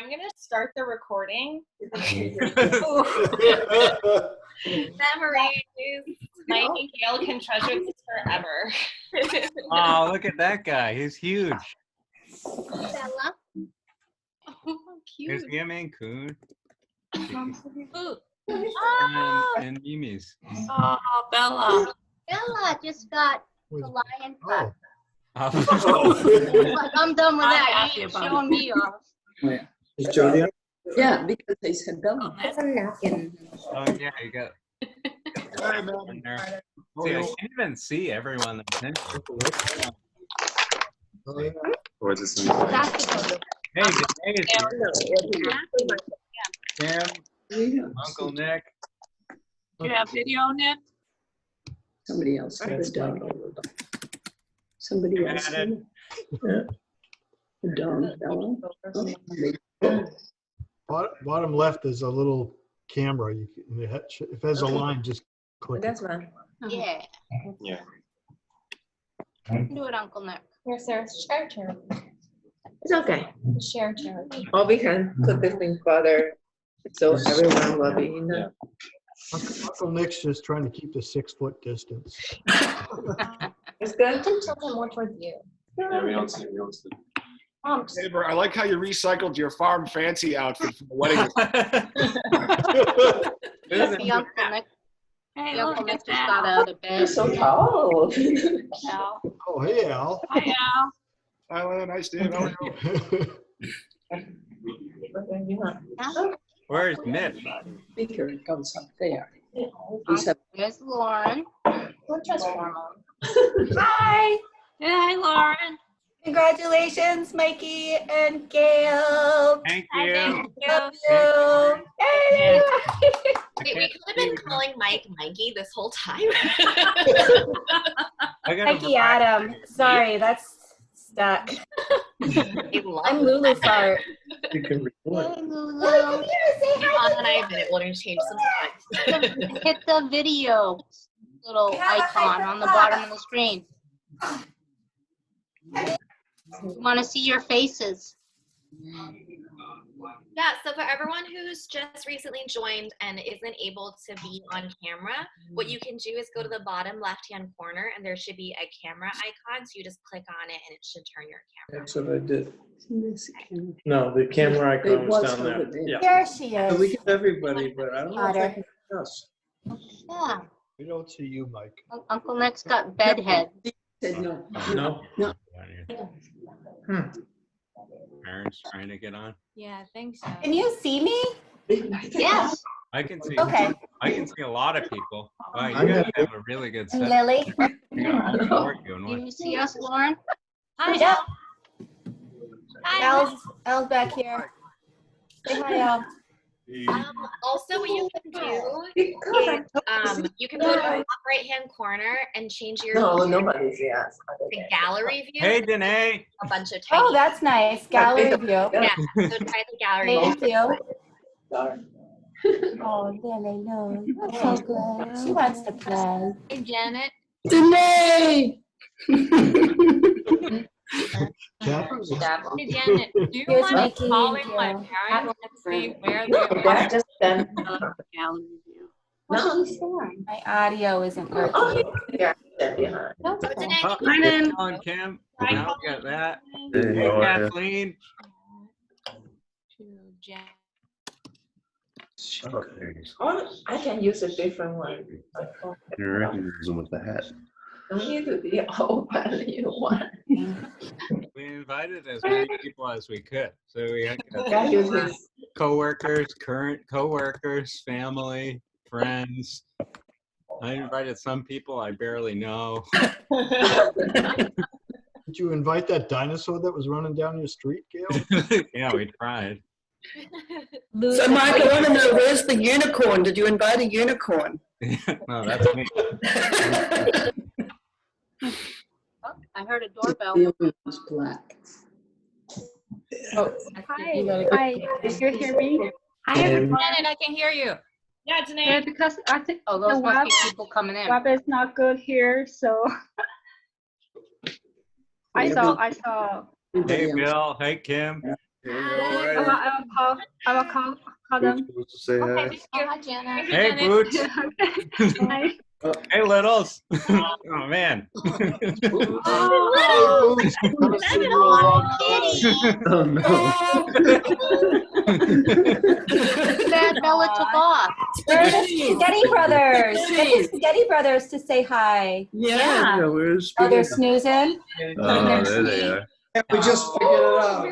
I'm going to start the recording. Memories. Mike and Gail can treasure this forever. Oh, look at that guy. He's huge. Bella. Oh, cute. Here's Yaman Kun. And Mimi's. Oh, Bella. Bella just got the lion cut. Oh. I'm done with that. happy You ain't about showing me off. Is Jody on? Yeah, because they said Bella. It's a napkin. Oh, yeah, you got Hi, man. in there. See, I can't even see everyone that's in. Or is this That's the Hey, Sam, Uncle Nick. You have video, Nick? Somebody else has done. Somebody else. Got it. Yeah. Don, Bella. Bottom left is a little camera. You can, if there's a line, just click. That's fine. Yeah. Yeah. Do it, Uncle Nick. Here, Sarah, share chair. It's okay. Share chair. Or we can put this thing further so everyone will be in the. Uncle Nick's just trying to keep the 6-foot distance. It's good. You can tilt it more towards you. Yeah, we don't see. We don't see. Neighbor, I like how you recycled your farm fancy outfit from the wedding. That's the Uncle Nick. Hey, The Uncle look Nick at just got that. out of You're bed. so tall. Al. Oh, hey, Al. Hi, Al. Hi, Lynn. Nice to meet you. Where's Mitch? Speaker goes up there. There's Lauren. We'll transform them. Hi. Yeah, hi, Lauren. Congratulations, Mikey and Gail. Thank Hi, you. thank you. Love you. Yay. Wait, we could have been calling Mike Mikey this whole time. I got Mikey Adam. Sorry, that's stuck. I'm Lulu Fart. You can record. Hey, Lulu. Anna and I have been able to change some stuff. Hit the video little icon on the bottom of the screen. We want to see your faces. Yeah, so for everyone who's just recently joined and isn't able to be on camera, what you can do is go to the bottom left-hand corner and there should be a camera icon. So you just click on it and it should turn your camera. That's what I did. No, the camera icon was down there. Yeah. There she So we is. get everybody, but I don't know if I can see us. Yeah. We don't see you, Mike. Uncle Nick's got bedhead. Said no. No. Parents trying to get on. Yeah, I think so. Can you see me? Yes. I can see. Okay. I can see a lot of people. Wow, you I'm guys happy. have a really good And set. Lily? You got all four going Can on. you see us, Lauren? Hi, Yep. Hi. Al's back here. Say hi, Al. Also, what you can do is you can go to the top right-hand corner and change your No, nobody's yes. the gallery view. Hey, Danae. A bunch of tiny. Oh, that's nice. Gallery view. Yeah, so try the gallery view. Thank you. Oh, Lily, no. That's so good. She wants to play. Hey, Janet. Danae! Hey, Janet, do you Here's mind Mikey and calling my Gail. parents and see where they are? That's just them. Gallery view. No. My audio isn't working. Oh, yeah, they're behind. So, Danae, Oh, can you hey, Alan Kim. Now we got that. Hey, Hey, Kathleen. to Janet? Oh, I can use a different one. You're recognizing with the hat. Don't need to be all one you want. We invited as many people as we could. So we had That uses. coworkers, current coworkers, family, friends. I invited some people I barely know. Did you invite that dinosaur that was running down your street, Gail? Yeah, we tried. So Mike, I want to know, where's the unicorn? Did you invite a unicorn? No, that's me. Oh, I heard a doorbell. The other was black. Oh, Hi. Hi. Did you hear me? Hi, everyone. Janet, I can hear you. Yeah, Yeah, Janae. because I think Oh, the those must web, be people coming in. web is not good here, so I saw. Hey, Bill. Hey, Kim. I will call them. Say hi. Okay, hi, Jenna. Hey, Boots. Hi. Hey, Littles. Oh, man. Hey, Boots, come and see you a long time. Oh, no. Bad Bella took off. Where's the Spaghetti Brothers? Get the Spaghetti Brothers to say hi. Yeah. Yeah, where's Oh, they're spaghetti? snoozing. Oh, there they are. We just figured it out.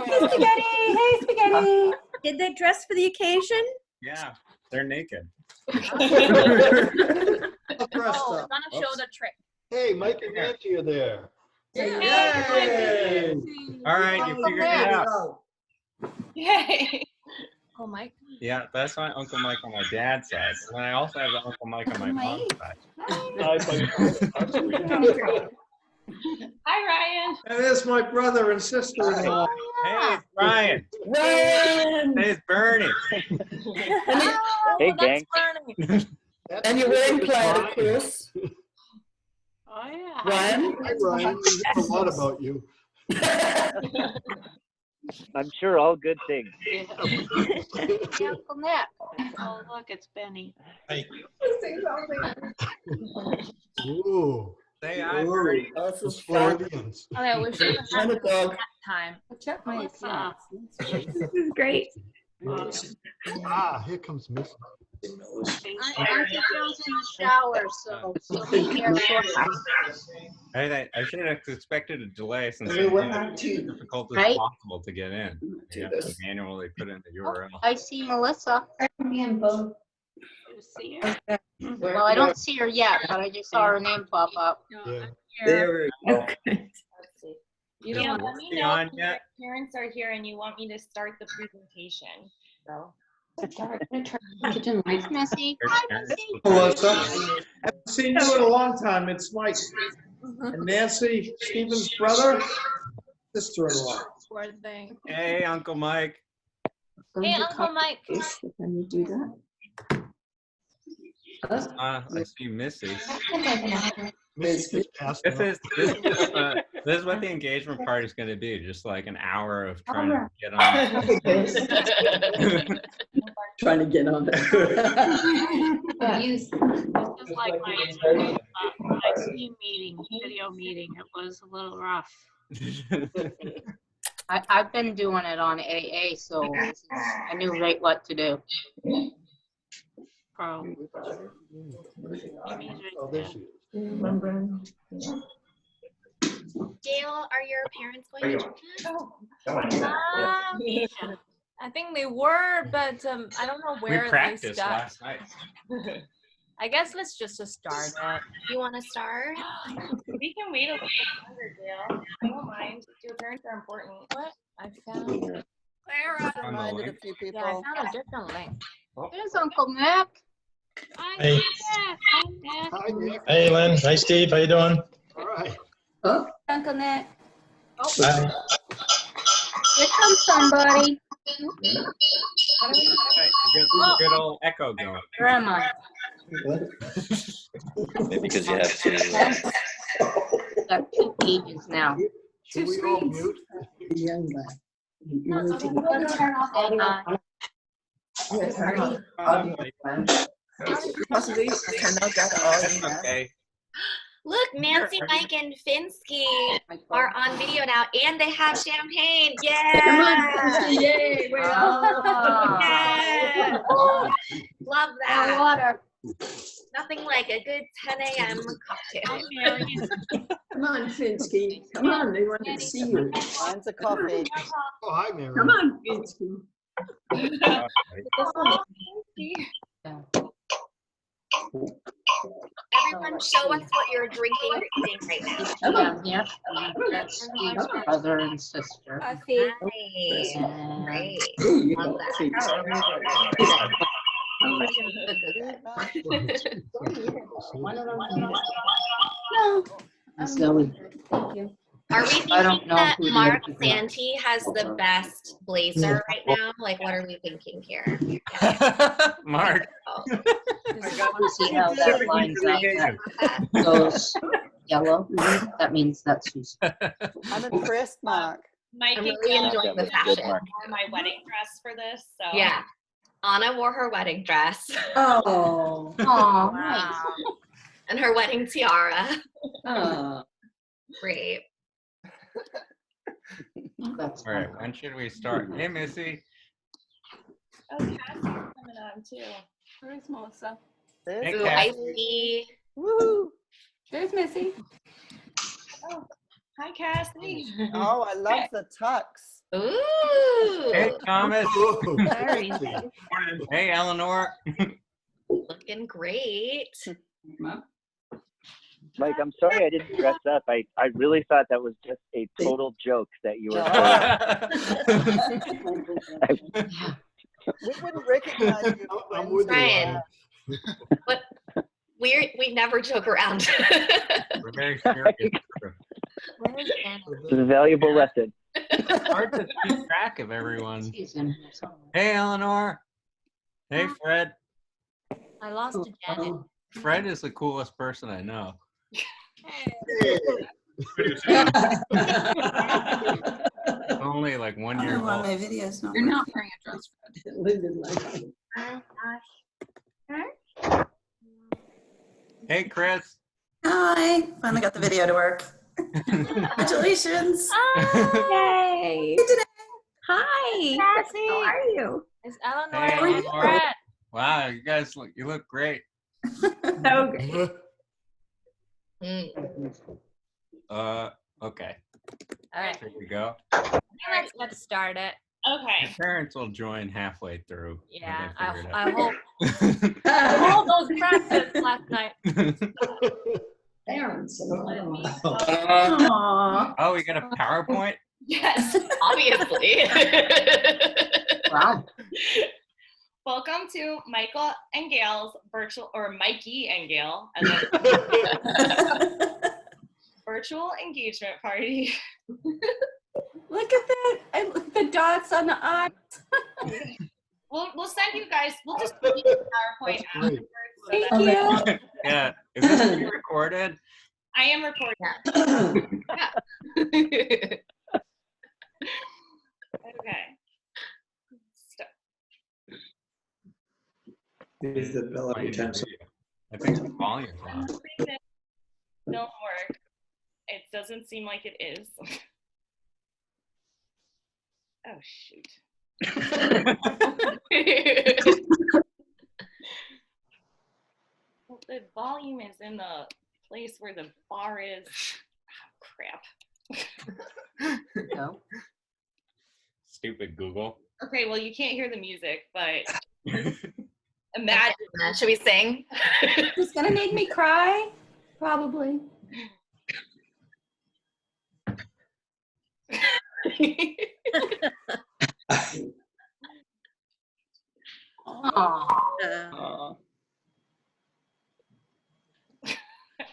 Hey, Spaghetti. Hey, Spaghetti. Did they dress for the occasion? Yeah, they're naked. Dressed up. the trick. Hey, Mike and Nancy are there. Yay! All right, you figured it out. Yay. Oh, Mike. Yeah, that's my Uncle Mike on my dad's side. And then I also have the Uncle Mike on my mom's side. Hi, Ryan. And there's my brother and sister-in-law. Hey, it's Ryan. Ryan! Hey, it's Bernie. Hey, gang. And your wedding plaid, of course. Oh, yeah. Ryan? Hi, Ryan. We hear a lot about you. I'm sure all good things. Hey, Uncle Nick. Oh, look, it's Benny. Ooh. Say hi, Bernie. This Those is fun. Floridians. Oh, yeah, we should have And a dog. time. Check my account. This is great. Ah, here comes Miss. Auntie Joe's in the shower, so she'll be here shortly. I should have expected a delay since Hey, it's what as happened to- difficult as Right? possible to get in. You have to manually put in the URL. I see Melissa. You see her? Well, I don't see her yet, but I just saw her name pop up. Yeah. There we go. Okay. You Yeah, don't let me is he know on if yet? your parents are here and you want me to start the presentation. So. It's Missy. Your Hi, parents Missy. will Melissa, probably- haven't seen you in a long time. It's Mike. And Nancy, Stephen's brother, sister-in-law. Poor thing. Hey, Uncle Mike. Hey, Uncle Mike. Can you do that? I see Missy. Missy just passed This out. this is what the engagement party is going to be. Just like an hour of trying to get on. Trying to get on there. This is like my Zoom meeting, video meeting. It was a little rough. I've been doing it on AA, so I knew right what to do. Oh. Oh, there she is. Gail, are your parents going to join us? I think they were, but I don't know We where they practiced stuck. last night. I guess let's just start it. You want to start? We can wait a little longer, Gail. I don't mind. Your parents are important. What? I found Clara. Reminded a few Yeah, I found a different link. There's Uncle Nick. Hey. Hi, Nick. Hey, Lynn. Hi, Steve. How you doing? All right. Uncle Nick. Hi. Here comes somebody. Right, you got this good old echo going. Where am I? Maybe because you have two. Got 2 pages now. Should we all mute? Possibly, I cannot get all That's okay. Look, Nancy, Mike, and Finsky are on video now, and they have champagne. Yeah! Yay! Yeah! Love that. Water. Nothing like a good 10 a.m. cocktail. Come on, Finsky. Come on, they want to see you. Mine's a coffee. Oh, hi, Mary. Come on, Finsky. Everyone, show us what you're drinking or eating right now. Yeah. That's Steve's brother and sister. Coffee. Nice. Great. You Love got that. Zoe. Thank you. Are we I thinking don't know that who the Mark other people are. Santee has the best blazer right now? Like, what are we thinking here? Mark. Oh. See how that lines up. Goes yellow. That means that's who's. I'm impressed, Mark. Mike I'm and really Gail enjoying the Good fashion. mark. wore my wedding dress for this, so Yeah. Anna wore her wedding dress Oh. Aw, nice. Wow. and her wedding tiara. Oh. Great. That's All right, fun. when should we start? Hey, Missy. Oh, Cassie's coming on too. Where's Melissa? Hey, Ooh, Kat. I see. Woo! There's Missy. Oh, hi Cassie. Oh, I love the tux. Ooh. Hey, Thomas. Very Hey, Eleanor. Looking great. Mike, I'm sorry I didn't dress up. I really thought that was just a total joke that you were playing. We wouldn't recognize you. I'm with you. Ryan. But we never joke around. We're very serious. It's a valuable lesson. It's hard to keep track of everyone. Hey, Eleanor. Hey, Fred. I lost to Janet. Fred is the coolest person I know. Only like 1 year old. My video's not. You're not wearing a dress, Fred. Hey, Chris. Hi. Finally got the video to work. Congratulations. Yay. Hi. Cassie. How are you? It's Eleanor Hey, and Eleanor. Fred. Wow, you guys look great. So great. Okay. All right. Here we go. Let's get started. Okay. The parents will join halfway through. when Yeah, they figure it I out. hope. All those practice last night. Parents. Aw. Oh, we got a PowerPoint? Yes, obviously. Wow. Welcome to Michael and Gail's virtual, or Mikey and Gail, and then virtual engagement party. Look at that. The dots on the eyes. We'll send you guys. We'll just give you the PowerPoint afterwards. So Thank that you. Yeah. Is this being recorded? I am recording. Okay. Is the bill of utensil. I think the volume's on. Don't work. It doesn't seem like it is. Oh shoot. Well, the volume is in the place where the bar is. Oh, crap. No. Stupid Google. Okay, well you can't hear the music, but imagine. Should we sing? It's gonna make me cry. Probably. Aw.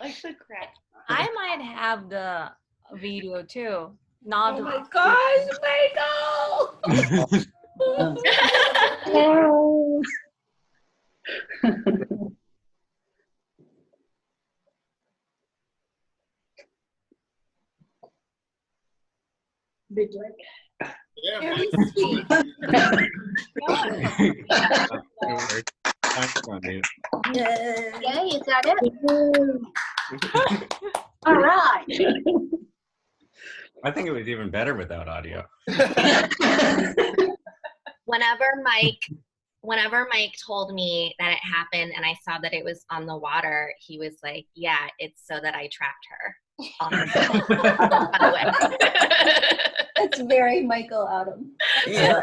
Like the crack. I might have the video too. Not Oh my gosh, Michael! Big leg. Very sweet. Thanks, Andy. Yay. Yay, is that it? All right. I think it was even better without audio. Whenever Mike told me that it happened and I saw that it was on the water, he was like, yeah, it's so that I tracked her. On her phone, by the way. That's very Michael Adam. Yeah.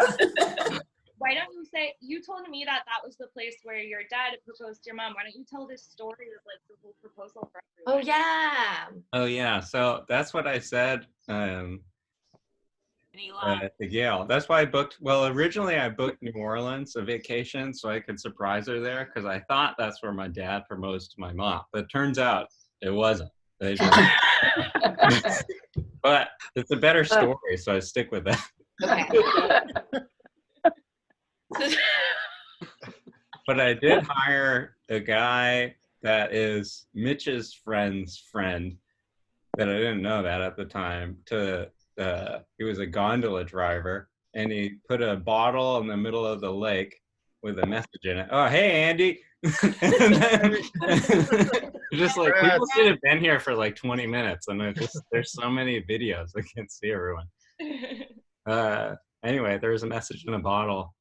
Why don't you say, you told me that that was the place where your dad proposed to your mom. Why don't you tell this story of like the whole proposal for everyone? Oh yeah. Oh yeah, so that's what I said to Gail. That's why I booked. Well, originally I booked New Orleans a vacation so I could surprise her there because I thought that's where my dad proposed to my mom. But it turns out it wasn't. They just- but it's a better story, so I stick with that. Okay. But I did hire a guy that is Mitch's friend's friend that I didn't know that at the time to he was a gondola driver, and he put a bottle in the middle of the lake with a message in it. Oh, hey, Andy. And then, just like, people should have been here for like 20 minutes, and there's so many videos. I can't see everyone. Anyway, there was a message in a bottle,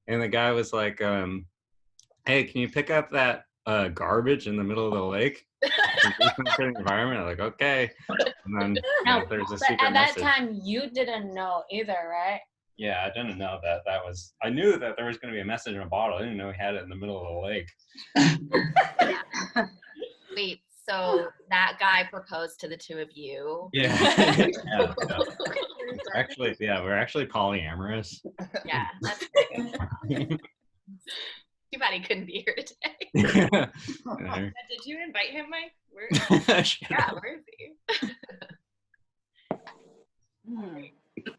and the guy was like, hey, can you pick up that garbage in the middle of the lake? For the environment. I'm like, okay. And then there's a secret at that message. time, you didn't know either, right? Yeah, I didn't know that. I knew that there was going to be a message in a bottle. I didn't know he had it in the middle of the lake. Wait, so that guy proposed to the two of you? Yeah. Actually, yeah, we're actually polyamorous. Yeah, that's good. Too bad he couldn't be here today. Did you invite him, Mike? Yeah, where is he?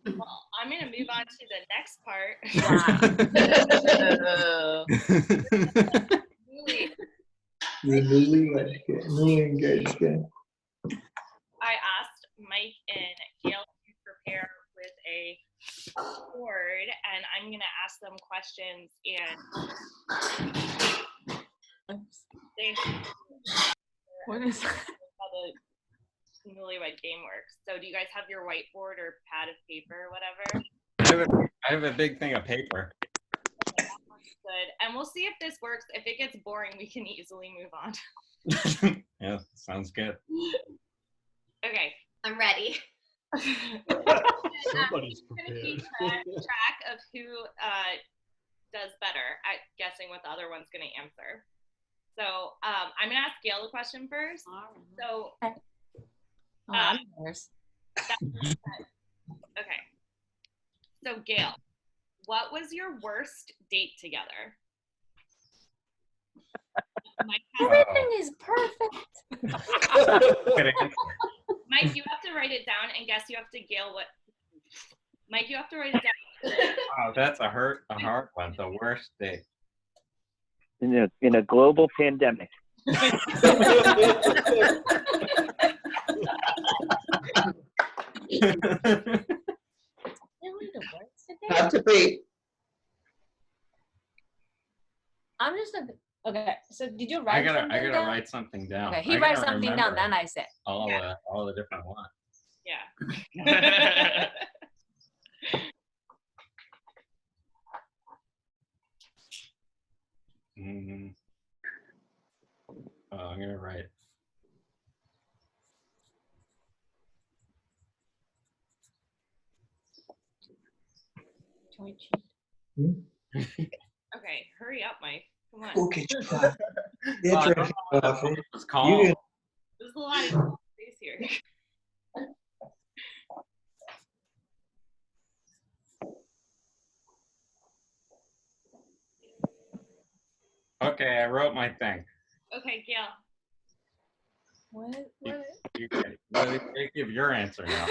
Well, I'm gonna move on to the next part. You're newly engaged. I asked Mike and Gail to prepare with a board, and I'm gonna ask them questions and What is that? how the newlywed game works. So do you guys have your whiteboard or pad of paper or whatever? I have a big thing of paper. Good. And we'll see if this works. If it gets boring, we can easily move on. Yeah, sounds good. Okay. I'm ready. Somebody's prepared. Keep track of who does better at guessing what the other one's going to answer. So I'm going to ask Gail the question first. So, okay. So Gail, what was your worst date together? Everything is perfect. Mike, you have to write it down and guess. You have to Gail what. Mike, you have to write it down. Oh, that's a hard one. The worst date. In a global pandemic. Not to be. I'm just okay. So did you write? I something gotta down? write something down. Okay, he writes something down. Then I say. All the different ones. Yeah. I'm gonna write. Okay, hurry up, Mike. Come on. Okay. There's a lot of space here. Okay, I wrote my thing. Okay, Gail. What? You give your answer now.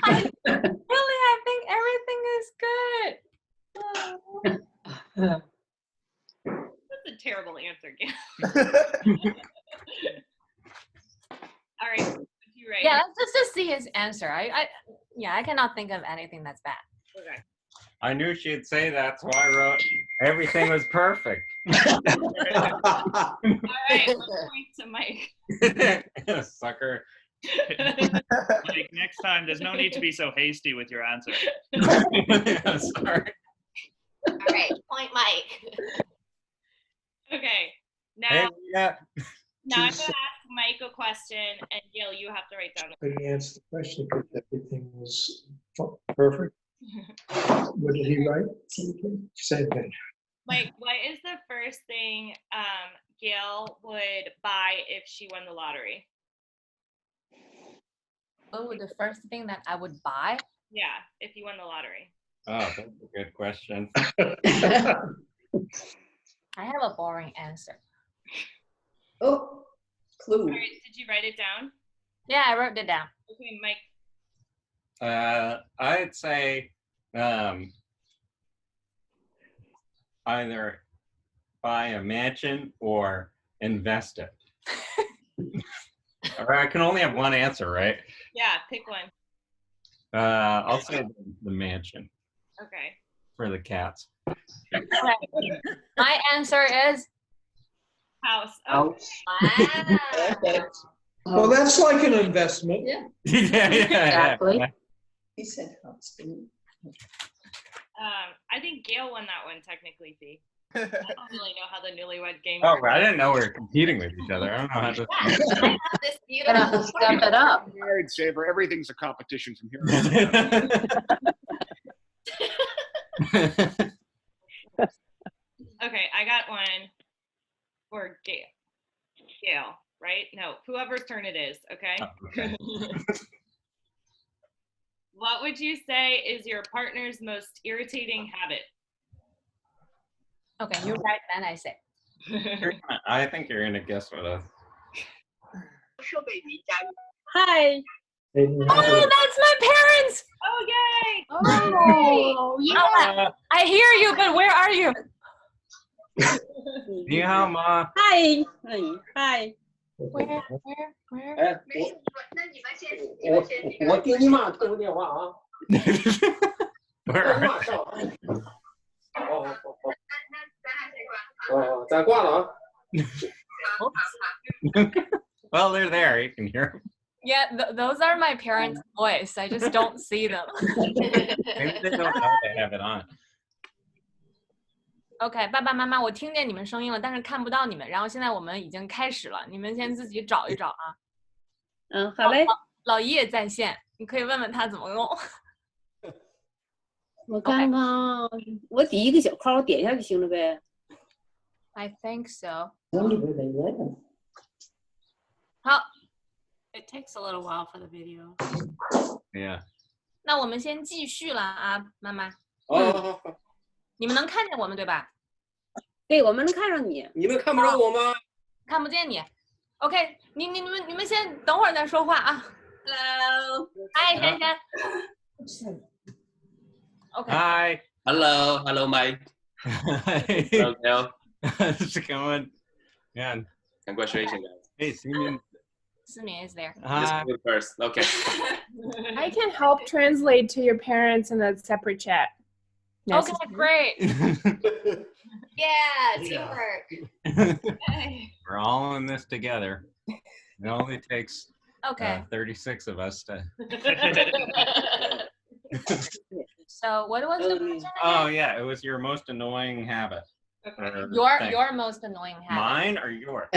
I think everything is good. That's a terrible answer, Gail. All right, you ready? Yeah, let's just see his answer. I cannot think of anything that's bad. Okay. I knew she'd say that, so I wrote everything was perfect. All right, let's point to Mike. Sucker. Like, next time, there's no need to be so hasty with your answer. Sorry. All right, point Mike. Okay, now, Hey, yeah. now I'm going to ask Mike a question, and Gail, you have to write down the Couldn't answer the question because everything was perfect. What did he write? Same thing. Mike, what is the first thing Gail would buy if she won the lottery? What would the first thing that I would buy? Yeah, if you won the lottery. Oh, that's a good question. I have a boring answer. Oh, clue. All right, did you write it down? Yeah, I wrote it down. Okay, Mike. I'd say either buy a mansion or invest it. Or I can only have one answer, right? Yeah, pick one. I'll say the mansion Okay. for the cats. My answer is House. House. Wow. Well, that's like an investment. Yeah. exactly. He said house, didn't I think Gail won that one technically, Fee. I don't really know how the newlywed game Oh, works. I didn't know we were competing with each other. I don't know how to. I have this Gonna beautiful step it up. Married saver. Everything's a competition from here. Okay, I got one for Gail. Gail, right? No, whoever's turn it is, okay? Okay. What would you say is your partner's most irritating habit? Okay, you write, then I say. I think you're gonna guess what a. Hi. Oh, that's my parents. Oh, yay! Oh, yeah. I hear you, but where are you? 你好吗？ Hi. Hi. Where? 哎，我给你妈通个电话啊。 Where are 哦，咱挂了啊。 Well, they're there. You can hear them. Yeah, those are my parents' voice. I just don't see them. Maybe they don't know they have it on. OK， 爸爸妈妈，我听见你们声音了，但是看不到你们。然后现在我们已经开始了，你们先自己找一找啊。好嘞。老姨也在线，你可以问问他怎么用。我看看，我第一个小号点一下就行了呗。I think so. 好。 It takes a little while for the video. Yeah. 那我们先继续了啊，妈妈。好。你们能看见我们对吧？对，我们能看上你。你们看不着我吗？看不见你。OK， 你们先等会儿再说话啊。Hello。嗨，珊珊。OK。Hi. Hello, Mike. Hello, Gail. How's it going? Yeah. Congratulations, guys. Hey, Simeon. Simeon is there. Just go first. Okay. I can help translate to your parents in a separate chat. Okay, great. Yeah, teamwork. We're all in this together. It only takes Okay. 36 of us to. So what was the question? Oh yeah, it was your most annoying habit. Okay. Thing. Your most annoying habit. Mine or yours?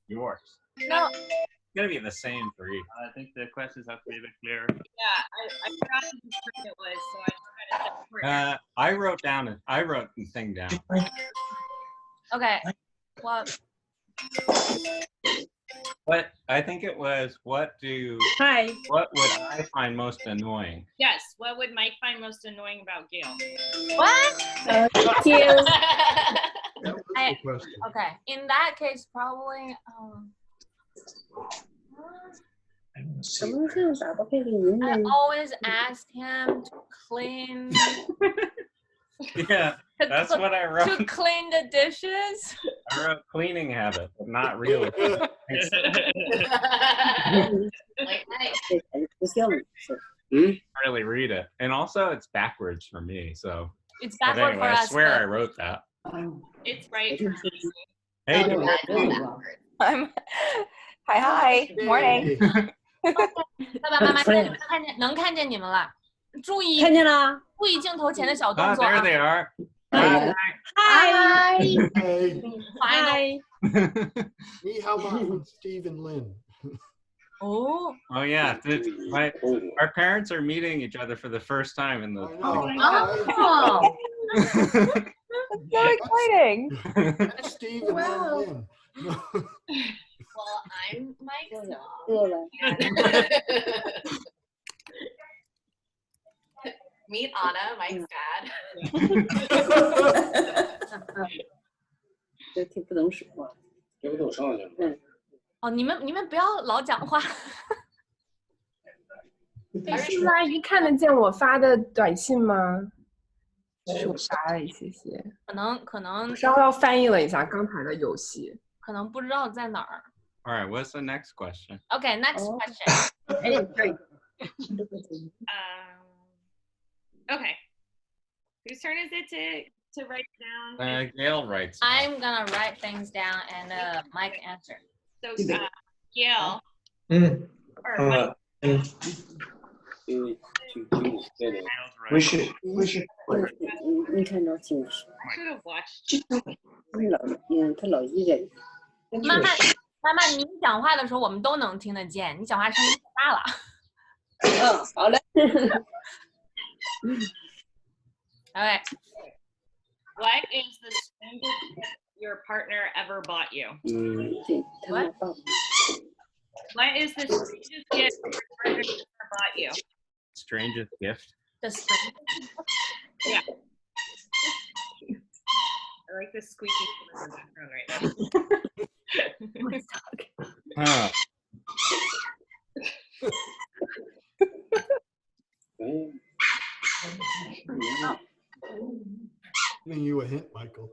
Yours. No. It's gonna be the same for each. I think the questions have to be a bit clearer. Yeah, I forgot whose turn it was, so I tried to I wrote the thing down. Okay. Well. What I think it was. What would I find most annoying? Yes, what would Mike find most annoying about Gail? What? Thank you. Okay. In that case, probably. I always ask him to clean. Yeah, that's what I wrote. To clean the dishes. I wrote cleaning habit, but not really. Really read it, and also it's backwards for me. So it's but backward anyway, for I us. swear I wrote that. It's right for me. Hey, I'm. Hi. Morning. 爸爸妈妈能看见你们了，注意看见了，注意镜头前的小动 Ah, 作 there 啊。 they are. Hi. Hi. Me, how about Steve and Lynn? Oh. Oh yeah, our parents are meeting each other for the first time in the. Oh. That's so exciting. Steve and then Lynn. Well, I'm Mike's mom. Meet Anna, Mike's dad. 这挺不懂说话。听不懂上去了。哦，你们不要老讲话。哎，是不是阿姨看得见我发的短信吗？是我发了，谢谢。可能稍稍翻译了一下刚才的游戏，可能不知道在哪儿。All right, what's the next question? Okay, next question. Okay. Whose turn is it to write down? Gail writes. I'm gonna write things down and Mike answer. So Gail. Or We should. I should have watched. 妈妈，你讲话的时候我们都能听得见，你讲话声音太大了。好嘞。Okay. What is the strangest gift your partner ever bought you? What? What is the strangest gift your partner ever bought you? Strangest gift. The strangest? Yeah. I like the squeaky in the background right now. Huh. Giving you a hint, Michael.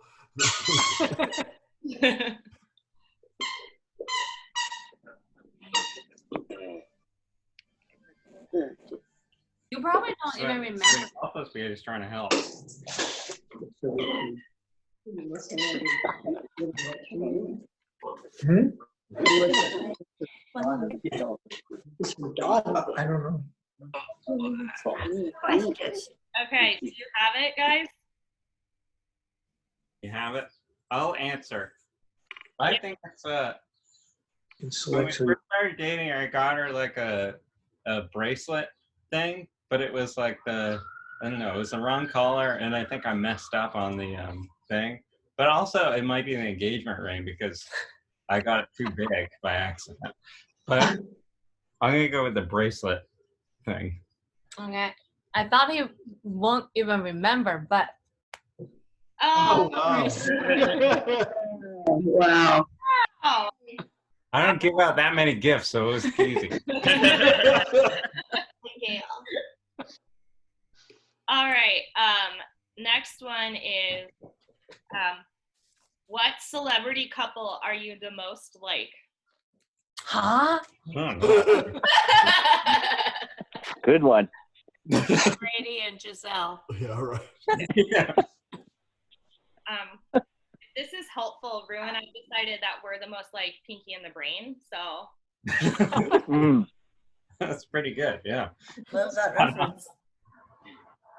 You probably don't even remember. Help us, we're just trying to help. I don't know. Okay, do you have it, guys? You have it? I'll answer. I think it's when we first started dating, I got her like a bracelet thing, but it was like I don't know, it was the wrong color, and I think I messed up on the thing. But also, it might be an engagement ring because I got it too big by accident. But I'm gonna go with the bracelet thing. Okay. I thought he won't even remember, but. Oh, wow. Wow. Oh. I don't give out that many gifts, so it was easy. All right. Next one is what celebrity couple are you the most like? Huh? Good one. Brady and Giselle. Yeah, right. Yeah. This is helpful. Rue and I decided that we're the most like Pinky and the Brain, so. That's pretty good, yeah. What's that reference?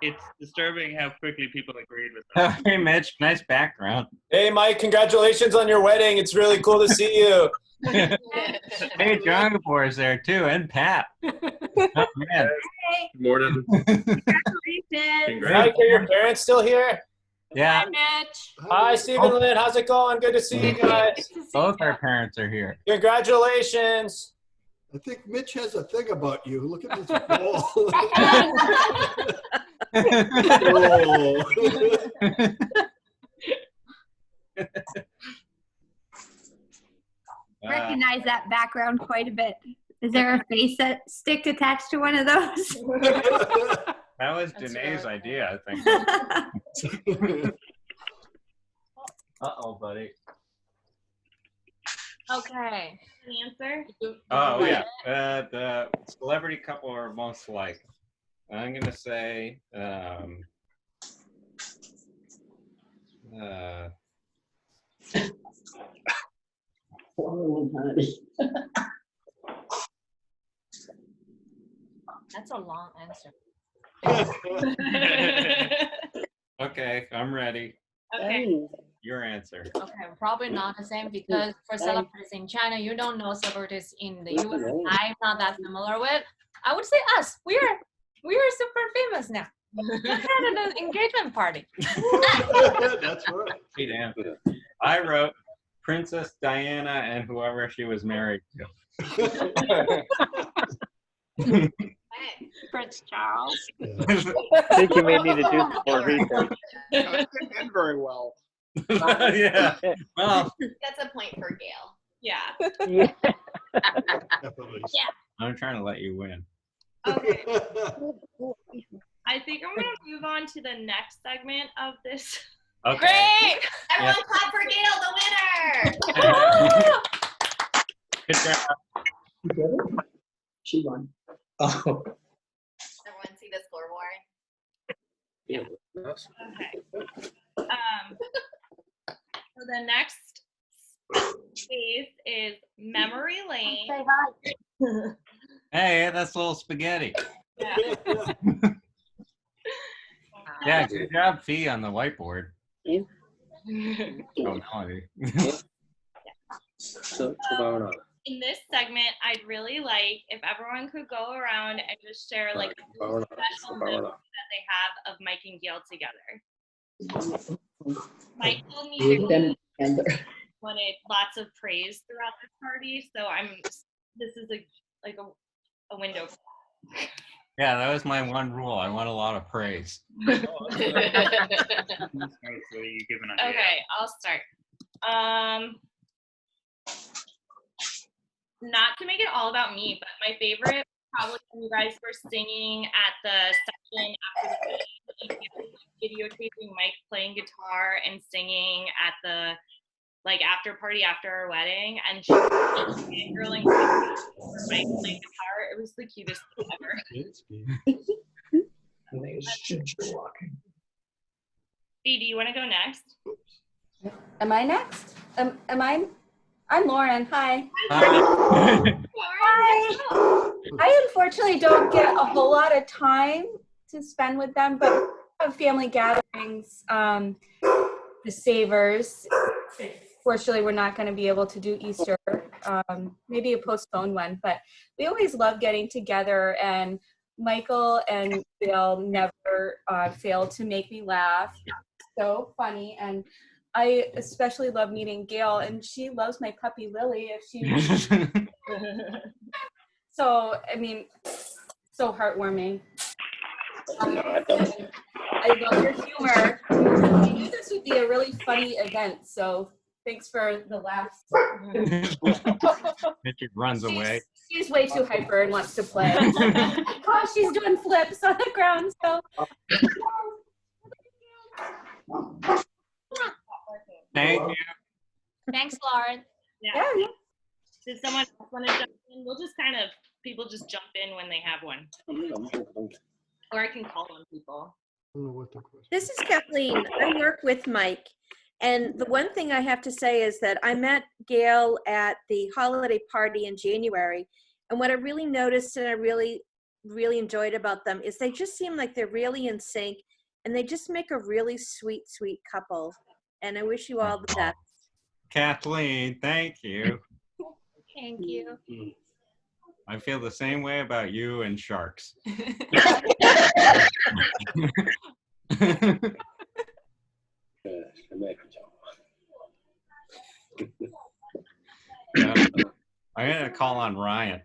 It's disturbing how quickly people agreed with that. Hey, Mitch, nice background. Hey, Mike, congratulations on your wedding. It's really cool to see you. Hey, John Gabor is there too, and Pat. Oh, man. Good morning. Congratulations. Mike, are your parents still here? Yeah. Hi, Mitch. Hi, Stephen Lynn. How's it going? Good to see you guys. Both our parents are here. Congratulations. I think Mitch has a thing about you. Look at this ball. Recognize that background quite a bit. Is there a face stick attached to one of those? That was Danae's idea, I think. Uh-oh, buddy. Okay. Answer? Oh, yeah. The celebrity couple are most like. I'm going to say... That's a long answer. Okay, I'm ready. Okay. Your answer. Okay, probably not the same because for celebrities in China, you don't know celebrities in the US. I'm not that familiar with. I would say us. We are super famous now. We had an engagement party. That's right. Great answer. I wrote Princess Diana and whoever she was married to. Prince Charles. I think you may need to do some more research. That didn't end very well. Yeah. Well, That's a point for Gail. Yeah. Yeah. Yeah. I'm trying to let you win. Okay. I think I'm going to move on to the next segment of this. Okay. Great! Everyone clap for Gail, the winner! Good job. She won. Oh. Everyone see the scoreboard? Okay. So the next space is memory lane. Hey, that's a little spaghetti. Yeah. Yeah, good job, Fee, on the whiteboard. Oh, Melody. In this segment, I'd really like if everyone could go around and just share like a special memory that they have of Mike and Gail together. Mike told me that he wanted lots of praise throughout the party, so this is like a window. Yeah, that was my one rule. I want a lot of praise. Okay, I'll start. Not to make it all about me, but my favorite probably when you guys were singing at the session after the videotaping Mike playing guitar and singing at the after party after our wedding, and she was girling for Mike playing guitar. It was the cutest thing ever. Dee, do you want to go next? Am I next? I'm Lauren. Hi. Hi. Hi. I unfortunately don't get a whole lot of time to spend with them, but we have family gatherings, the Savers. Fortunately, we're not going to be able to do Easter, maybe a postponed one, but we always love getting together, and Michael and Bill never fail to make me laugh. So funny. And I especially love meeting Gail, and she loves my puppy Lily. So, I mean, so heartwarming. I love your humor. I knew this would be a really funny event, so thanks for the laughs. Richard runs away. She's way too hyper and wants to play. Oh, she's doing flips on the ground, so. Thank you. Thanks, Lauren. Yeah. Does someone else want to jump in? We'll just people just jump in when they have one. Or I can call on people. This is Kathleen. I work with Mike. And the one thing I have to say is that I met Gail at the holiday party in January. And what I really noticed and I really, really enjoyed about them is they just seem like they're really in sync. And they just make a really sweet, sweet couple. And I wish you all the best. Kathleen, thank you. Thank you. I feel the same way about you and sharks. I'm gonna call on Ryan.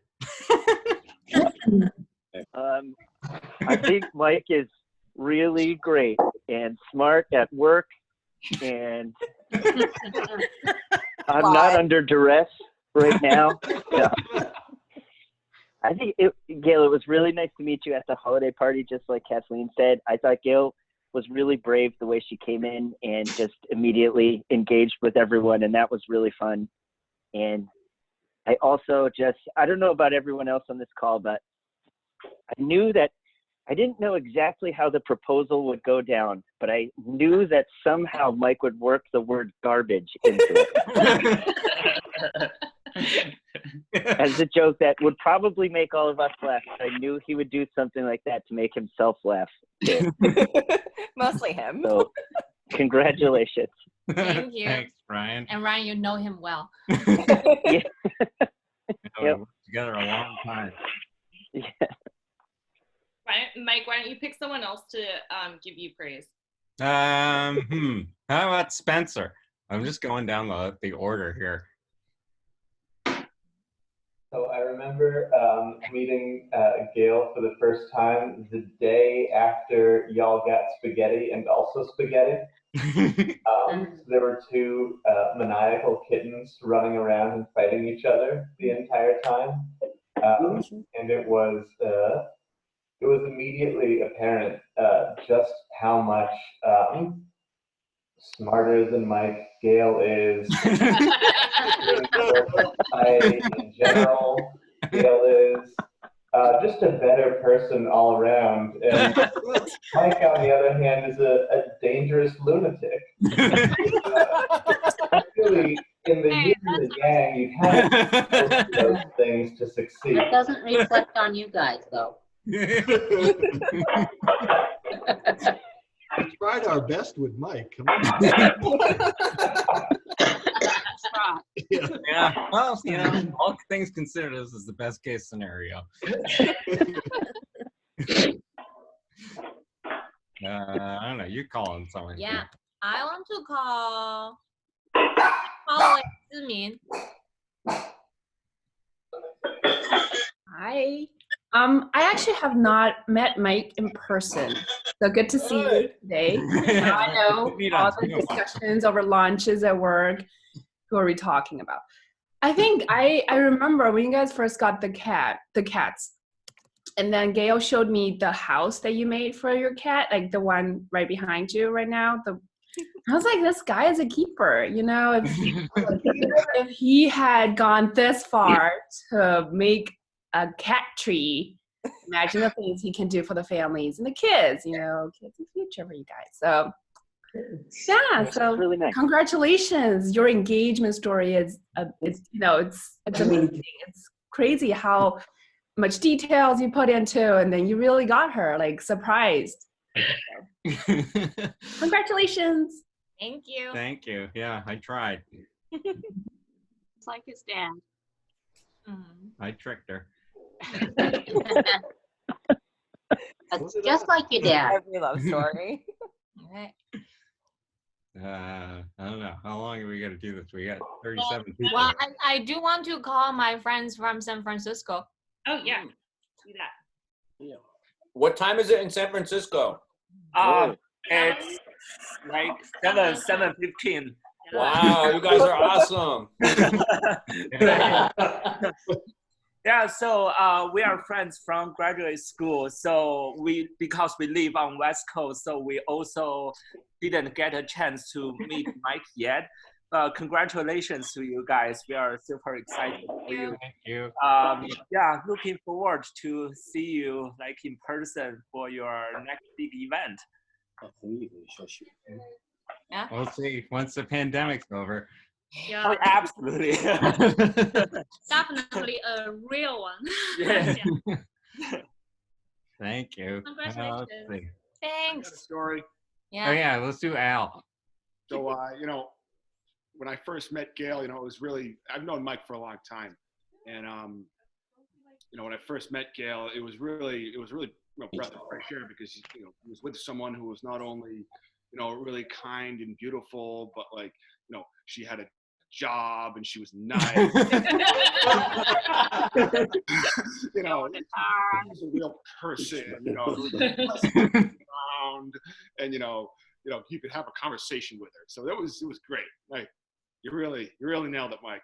I think Mike is really great and smart at work, and I'm not under duress right now. No. I think, Gail, it was really nice to meet you at the holiday party, just like Kathleen said. I thought Gail was really brave the way she came in and just immediately engaged with everyone, and that was really fun. And I also I don't know about everyone else on this call, but I knew that I didn't know exactly how the proposal would go down, but I knew that somehow Mike would work the word garbage into it. As a joke that would probably make all of us laugh. I knew he would do something like that to make himself laugh too. Mostly him. So, congratulations. Thank you. Thanks, Ryan. And Ryan, you know him well. Yeah. We worked together a long time. Yeah. Mike, why don't you pick someone else to give you praise? How about Spencer? I'm just going down the order here. So I remember meeting Gail for the first time the day after y'all got spaghetti and also spaghetti. There were two maniacal kittens running around and fighting each other the entire time. And it was immediately apparent just how much smarter than Mike Gail is. In general, Gail is. just a better person all around. And Mike, on the other hand, is a dangerous lunatic. Really, in the yin and the yang, you kind of need both of those things to succeed. That doesn't reflect on you guys, though. We tried our best with Mike. Come on. Yeah. Well, all things considered, this is the best case scenario. I don't know. You're calling someone. Yeah, I want to call Holly Zimin. Hi. I actually have not met Mike in person, so good to see you today. Now I know all the discussions over lunches at work. Who are we talking about? I think I remember when you guys first got the cats, and then Gail showed me the house that you made for your cat, like the one right behind you right now. I was like, this guy is a keeper, if he had gone this far to make a cat tree, imagine the things he can do for the families and the kids, kids in the future for you guys. So yeah, so really nice. Congratulations. Your engagement story is it's amazing. It's crazy how much details you put into, and then you really got her like surprised. Congratulations. Thank you. Thank you. Yeah, I tried. It's like his dad. I tricked her. That's just like your dad. Every love story. I don't know. How long are we going to do this? We got 37 people. Well, I do want to call my friends from San Francisco. Oh, yeah. Do that. Yeah. What time is it in San Francisco? It's like 7:15. Wow, you guys are awesome. Yeah, so we are friends from graduate school. So because we live on West Coast, so we also didn't get a chance to meet Mike yet. Congratulations to you guys. We are super excited for you. Thank you. Yeah, looking forward to see you like in person for your next big event. Yeah. We'll see once the pandemic's over. Yeah. Oh, absolutely. Definitely a real one. Yeah. Thank you. Congratulations. Let's see. Thanks. Story. Yeah. Oh yeah, let's do Al. So, when I first met Gail, it was really, I've known Mike for a long time. And, when I first met Gail, it was really breath of fresh air because, he was with someone who was not only, really kind and beautiful, but like, she had a job and she was nice. She was a real person, around, and, you could have a conversation with her. So it was great. Like, you really nailed it, Mike.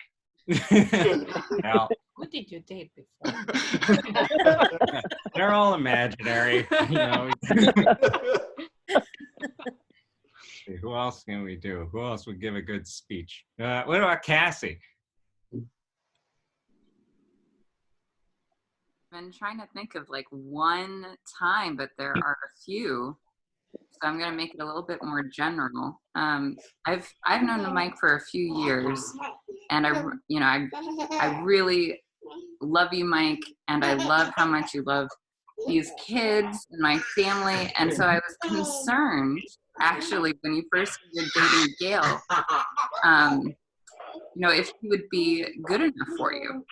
Al. Who did you date before? They're all imaginary. Who else can we do? Who else would give a good speech? What about Cassie? I've been trying to think of like one time, but there are a few. So I'm going to make it a little bit more general. I've known Mike for a few years, and I really love you, Mike, and I love how much you love these kids and my family. And so I was concerned, actually, when you first started dating Gail, if he would be good enough for you.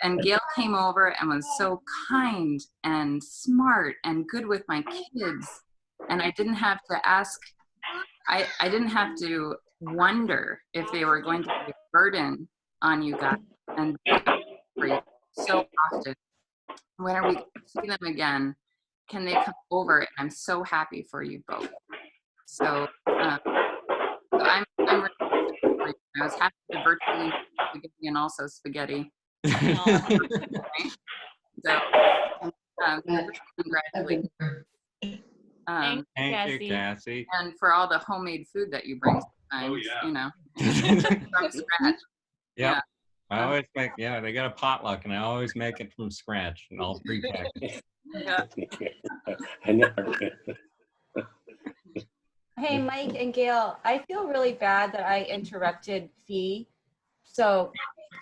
And Gail came over and was so kind and smart and good with my kids. And I didn't have to ask, I didn't have to wonder if they were going to be a burden on you guys. And for you so often. When are we going to see them again? Can they come over? And I'm so happy for you both. So I'm really happy for you. I was happy to virtually spaghetti and also spaghetti. So congratulations. Thank you, Cassie. And for all the homemade food that you bring sometimes, from scratch. Yeah. I always make, yeah, they got a potluck and I always make it from scratch and all prepackaged. Yeah. Hey, Mike and Gail, I feel really bad that I interrupted Fee. So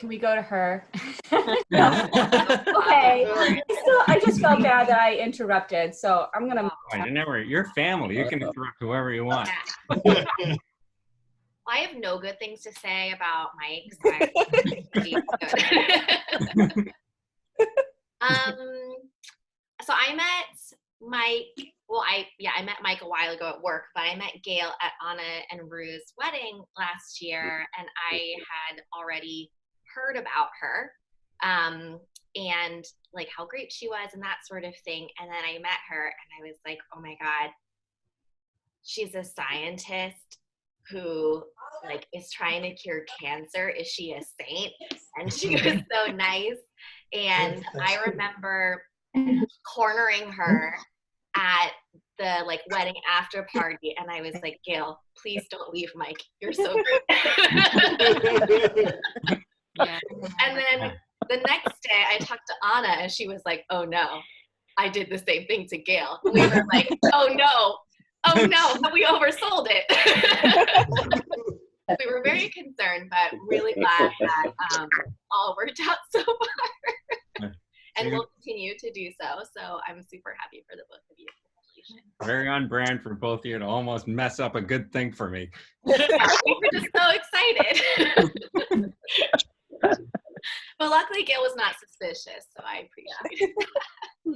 can we go to her? No. Okay. I just felt bad that I interrupted. So I'm going to. You're family. You can interrupt whoever you want. I have no good things to say about Mike. So so I met Mike. Well, I met Mike a while ago at work, but I met Gail at Anna and Rue's wedding last year, and I had already heard about her, and like how great she was and that sort of thing. And then I met her, and I was like, oh my God, she's a scientist who like is trying to cure cancer. Is she a saint? And she was so nice. And I remember cornering her at the like wedding after party, and I was like, Gail, please don't leave Mike. You're so great. Yeah. And then the next day I talked to Anna, and she was like, oh no, I did the same thing to Gail. And we were like, oh no, we oversold it. We were very concerned, but really glad that all worked out so far. And we'll continue to do so. So I'm super happy for the both of you. Very on brand for both of you to almost mess up a good thing for me. We were just so excited. But luckily Gail was not suspicious, so I appreciate it. Yeah,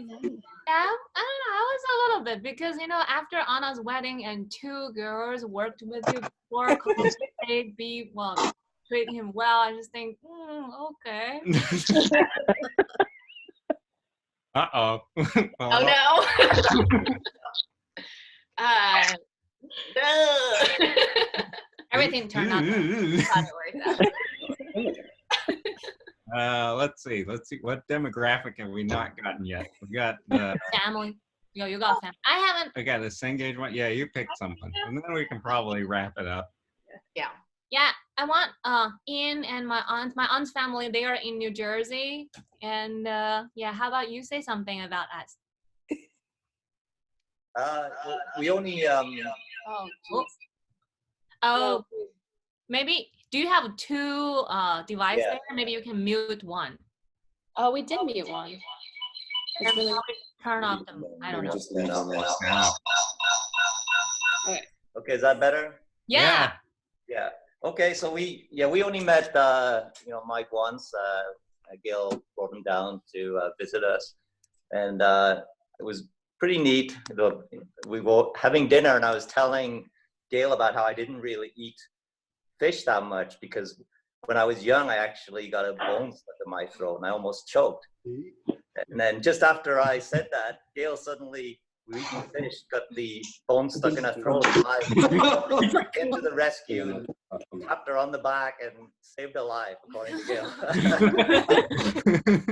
I don't know. I was a little bit because, you know, after Anna's wedding and 2 girls worked with you before, they'd be, well, treat him well. I just think, okay. Uh-oh. Oh no. Everything turned out. Let's see. What demographic have we not gotten yet? We got the family. Yo, you got family. I haven't. I got the Cengage one. Yeah, you picked something, and then we can probably wrap it up. Yeah. Yeah, I want Ian and my aunt's family. They are in New Jersey, and yeah. How about you say something about us? We only Oh, maybe. Do you have 2 devices Yeah. there? Maybe you can mute one. Oh, we did mute one. Then probably turn off them. I don't know. Okay, is that better? Yeah. Yeah. Okay, so we only met Mike once. Gail brought him down to visit us, and it was pretty neat. We were having dinner, and I was telling Gail about how I didn't really eat fish that much because when I was young, I actually got a bone stuck in my throat, and I almost choked. And then just after I said that, Gail suddenly, we eating fish, got the bone stuck in her throat. I came to the rescue, tapped her on the back, and saved her life, according to Gail.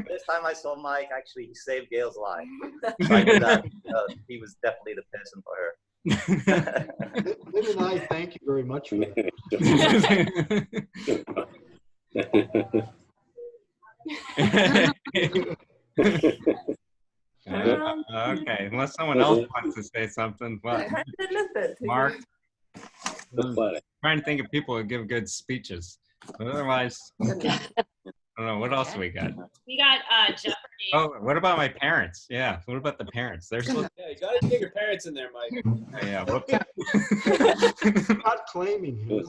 This time I saw Mike, actually, he saved Gail's life. So I knew that he was definitely the person for her. Lynn and I thank you very much for that. Okay, unless someone else wants to say something. Well, Mark, trying to think of people who give good speeches. But otherwise, I don't know. What else do we got? We got Jeopardy. Oh, what about my parents? Yeah, what about the parents? They're supposed Yeah, you gotta get your parents in there, Mike. yeah, whoops. Not claiming him.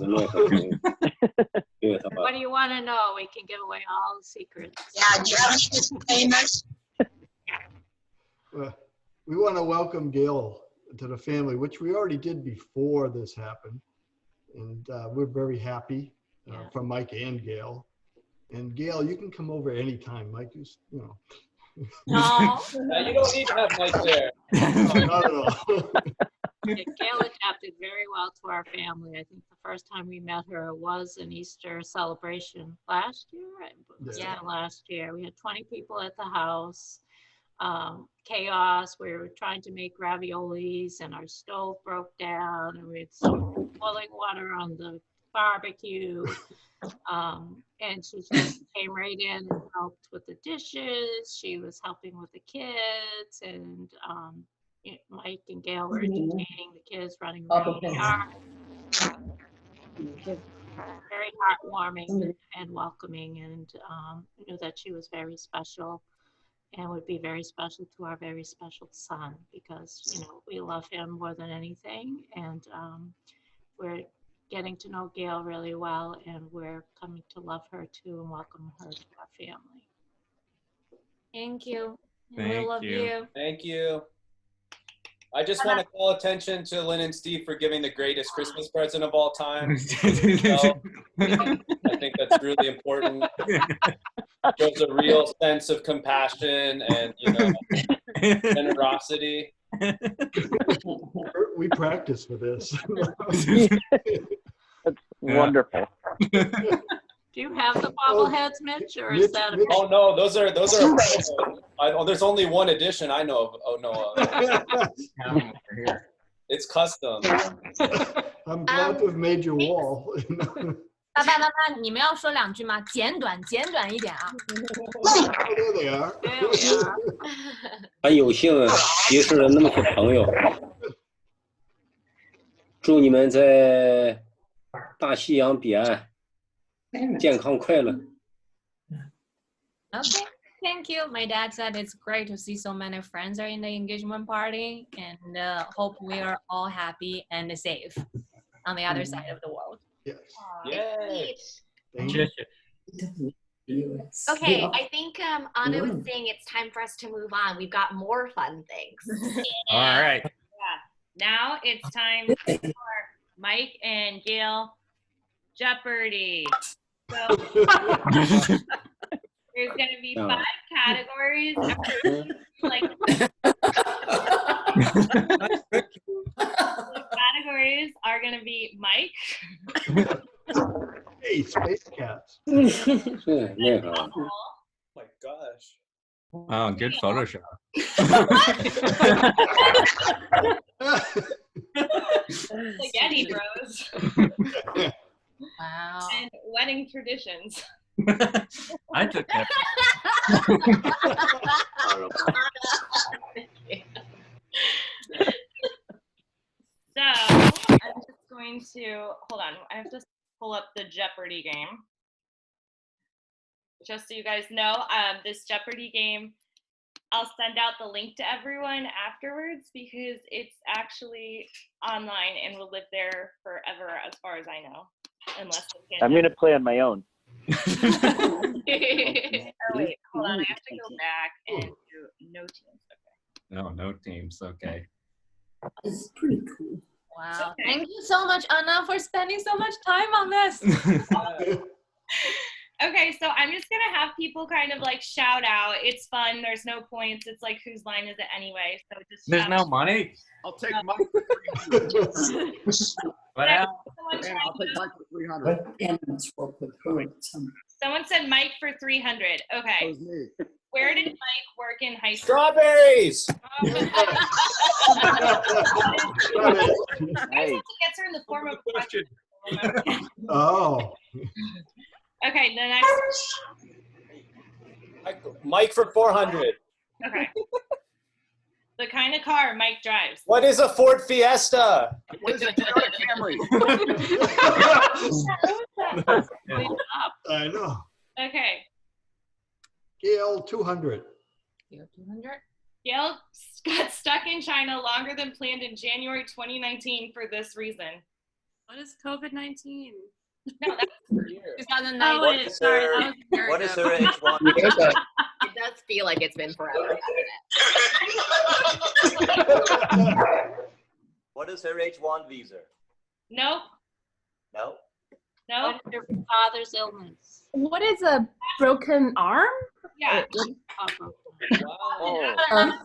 What do you want to know? We can give away all the secrets. Yeah, Jeff is famous. We want to welcome Gail to the family, which we already did before this happened. And we're very happy for Mike and Gail. And Gail, you can come over anytime. Mike is, No. You don't need to have Mike there. No, not at all. Gail adapted very well to our family. I think the first time we met her was an Easter celebration last year. Yeah, last year. We had 20 people at the house. Chaos. We were trying to make raviolis and our stove broke down and we had some boiling water on the barbecue. And she just came right in and helped with the dishes. She was helping with the kids, and Mike and Gail were entertaining the kids, running around the yard. Just very heartwarming and welcoming, and knew that she was very special and would be very special to our very special son, because we love him more than anything, and we're getting to know Gail really well, and we're coming to love her too and welcome her to our family. Thank you. Thank we love you. Thank you. I just want to call attention to Lynn and Steve for giving the greatest Christmas present of all time. I think that's really important. Shows a real sense of compassion and generosity. We practice for this. That's wonderful. Do you have the bobbleheads, Mitch, or is that? Oh no, those are. There's only one edition I know of. Oh no. It's custom. I'm glad to have made your wall. 爸爸妈妈，你们要说2句吗？简短一点啊。很有幸结识了那么多朋友，祝你们在大西洋彼岸健康快乐。Okay, thank you. My dad said it's great to see so many friends are in the engagement party, and hope we are all happy and safe on the other side of the world. Yes. Yay. Okay, I think Anna was saying it's time for us to move on. We've got more fun things. All right. Yeah. Now it's time for Mike and Gail Jeopardy. So there's going to be 5 categories. The categories are going to be Mike. Hey, space cats. Oh my gosh. Oh, good Photoshop. Spaghetti Bros. Wow. And wedding traditions. I took that. So I'm just going to hold on. I have to pull up the Jeopardy game. Just so you guys know, this Jeopardy game, I'll send out the link to everyone afterwards because it's actually online and will live there forever as far as I know. Unless I'm going to play on my own. Oh, wait, hold on. I have to go back and do no teams. Okay. No teams. Okay. It's pretty cool. Wow. Okay. Thank you so much, Anna, for spending so much time on this. Okay, so I'm just gonna have people kind of like shout out. It's fun. There's no points. It's like whose line is it anyway? So just there's no money. I'll take Mike for 300. What else? I'll take Mike for 300. Someone said Mike for 300. Okay. That was me. Where did Mike work in high school? Strawberries. I have to answer in the form of a question. Oh. Okay, the next. Mike for 400. Okay. The kind of car Mike drives. What is a Ford Fiesta? What is a Toyota Camry? I know. Okay. Gail, 200. Gail, 200. Gail got stuck in China longer than planned in January 2019 for this reason. What is COVID-19? No, that's 2019. Oh, what is her age one? It does feel like it's been forever. What is her H1 visa? Nope. No. No. What is your father's illness? What is a broken arm? Yeah.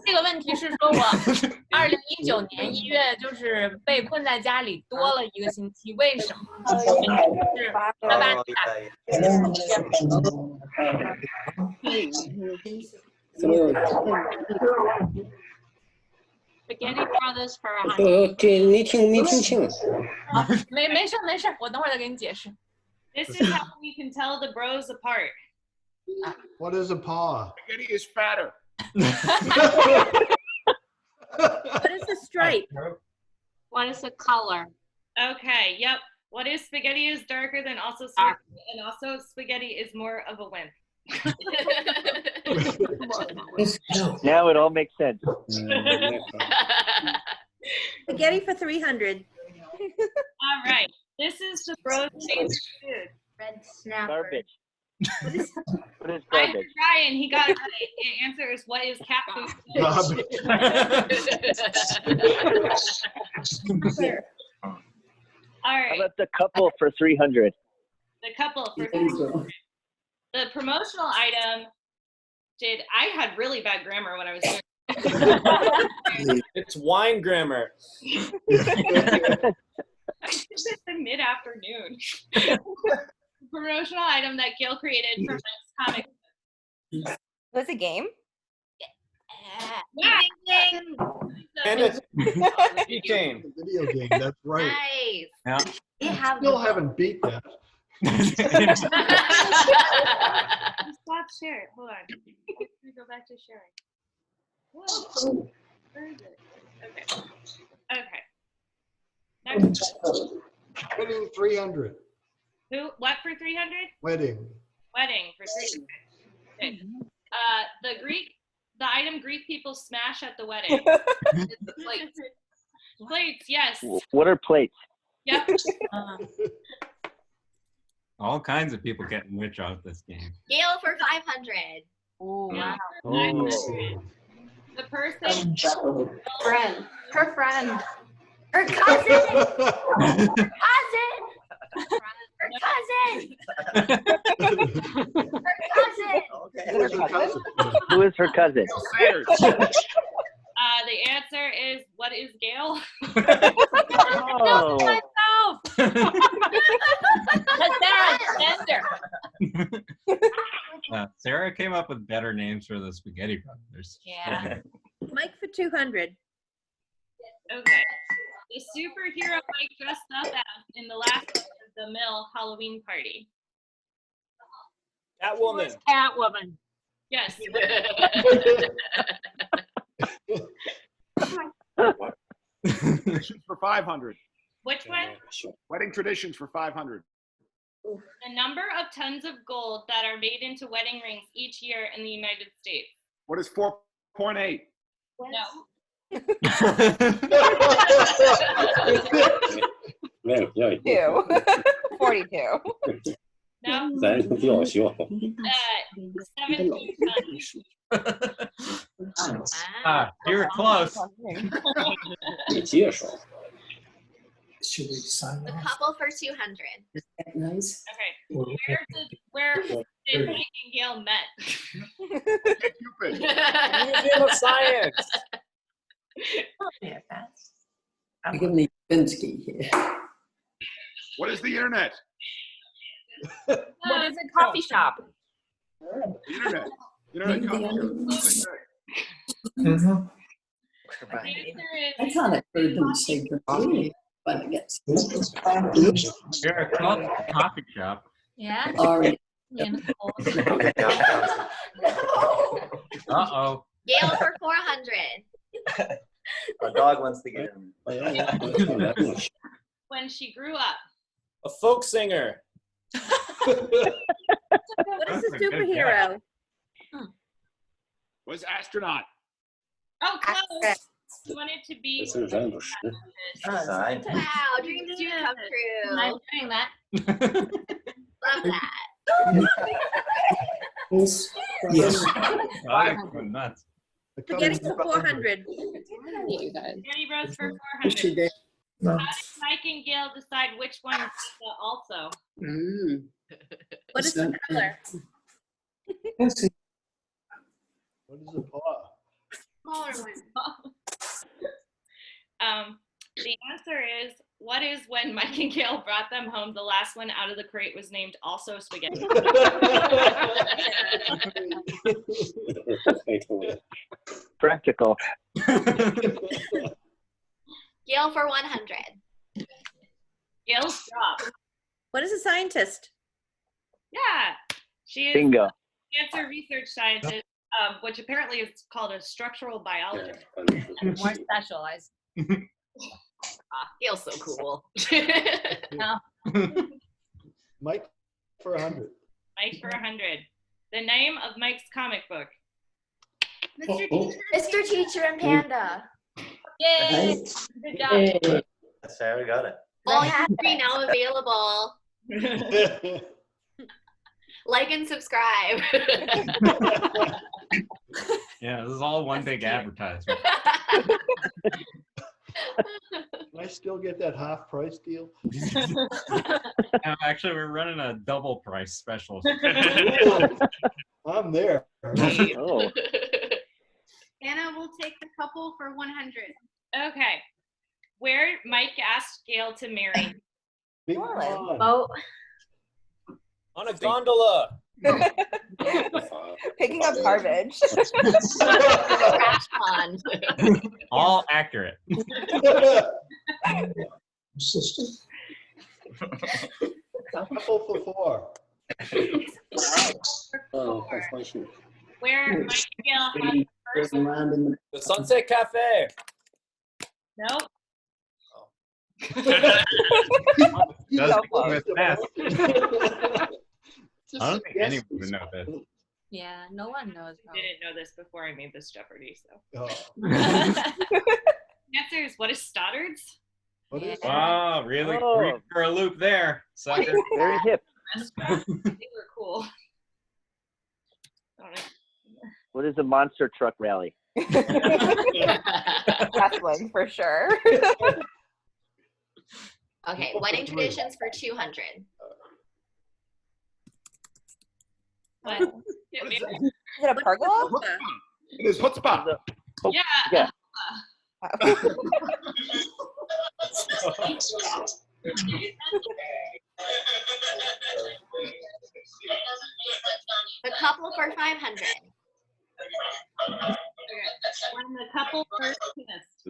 这个问题是说我2019年1月就是被困在家里多了1个星期，为什么？是爸爸 Spaghetti Brothers for 100. 对，没听清。没事，我等会儿再给你解释。This is how you can tell the bros apart. What is a paw? Spaghetti is fatter. What is a stripe? What is the color? Okay, yep. What is spaghetti is darker than also spaghetti, and also spaghetti is more of a wimp. Now it all makes sense. Spaghetti for 300. All right. This is the bros favorite food. Red snapper. Garbage. What is I garbage? heard Ryan, he got it right. The answer is what is cat food? All How right. about the couple for 300? The couple for the promotional item I had really bad grammar when I was doing It's wine grammar. I did this in mid-afternoon. Promotional item that Gail created for Mike's comic. Was it a game? Yeah. And it's keychain. Video game, that's right. Nice. Yeah. Still haven't beat that. Stop sharing. Hold on. I'm gonna go back to sharing. Whoa. Where is it? Okay. Okay. Next. Wedding 300. Who? What for 300? Wedding. Wedding for 300. Okay. The item Greek people smash at the wedding. Plates. Plates, yes. What are plates? Yep. All kinds of people getting rich off this game. Gail for 500. Wow. Oh. The person. Friend. Her friend. Her cousin. Her cousin. Her cousin. Her cousin. Who is her cousin? The answer is, what is Gail? Oh. Sarah came up with better names for the Spaghetti Brothers. Yeah. Mike for 200. Okay. The superhero Mike dressed up as in the last of the Mill Halloween party. Catwoman. Catwoman. Yes. Traditions for 500. Which one? Wedding traditions for 500. The number of tons of gold that are made into wedding rings each year in the United States. What is 4.8? No. Two. 42. No. 17 tons. You're close. The couple for 200. Okay. Where did Mike and Gail met? Museum of Science. I'm giving the Pinsky here. What is the internet? What is a coffee shop? The internet. Internet comes I kind of heard them say graffiti, but I guess. You're a coffee shop. Yeah. Sorry. Uh-oh. Gail for 400. Our dog wants to get him. When she grew up. A folk singer. What is a superhero? Was astronaut. Oh, close. You wanted to be. Wow, dreams do come true. I'm doing that. Love that. Yes. Nuts. Spaghetti for 400. Spaghetti Bros for 400. How did Mike and Gail decide which one also? What is the color? What is a paw? Smaller one. The answer is, what is when Mike and Gail brought them home, the last one out of the crate was named also Spaghetti. Practical. Gail for 100. Gail's job. What is a scientist? Yeah, she is Bingo. a cancer research scientist, which apparently is called a structural biologist. And more specialized. Gail's so cool. No. Mike for 100. Mike for 100. The name of Mike's comic book. Mr. Teacher and Panda. Yay! Good job. Sarah got it. All three now available. Like and subscribe. Yeah, this is all one big advertisement. Can I still get that half price deal? Actually, we're running a double price special. I'm there. Oh. Anna will take the couple for 100. Okay. Where Mike asked Gail to marry. Big pond. Oh, On a gondola. picking up garbage. Trash pond. All accurate. Couple for 4. Where Mike and Gail had the first. The Sunset Cafe. Nope. Doesn't close. with meth. I don't think anyone would know this. Yeah, no one knows. I didn't know this before I made this Jeopardy, so. Oh. Answer is what is Stoddard's? What is Wow, really Oh. free for a loop there. Sucker. Very hip. Restaurant. They were cool. I don't know. What is a monster truck rally? Wrestling for sure. Okay, wedding traditions for 200. What? Is it a pergola? It is chutzpah. Yeah. Yeah. The couple for 500. Okay. When the couple first kissed.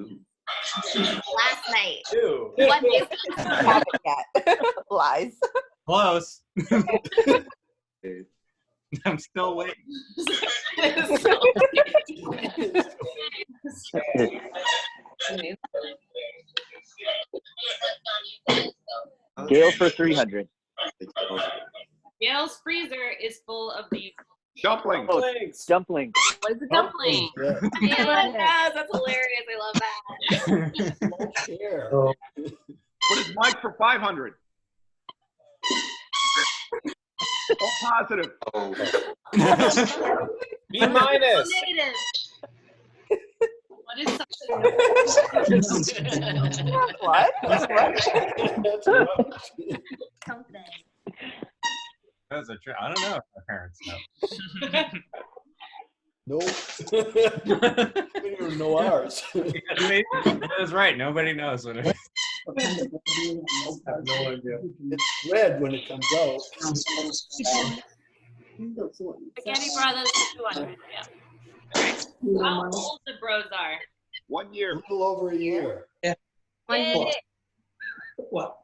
Last night. Ew. What is Haven't yet. Lies. Close. I'm still waiting. Gail for 300. Gail's freezer is full of these. Dumpling. Oh, dumpling. What is a dumpling? Yes, that's hilarious. I love that. What is Mike for 500? All positive. B minus. Negative. What is something? What? Something. That's a I don't know if my parents know. Nope. We don't even know ours. That's right. Nobody knows what it is. I have no idea. It's red when it comes out. Spaghetti Brothers 200. Yeah. How old the bros are? 1 year. A little over a year. Yay. What? Well,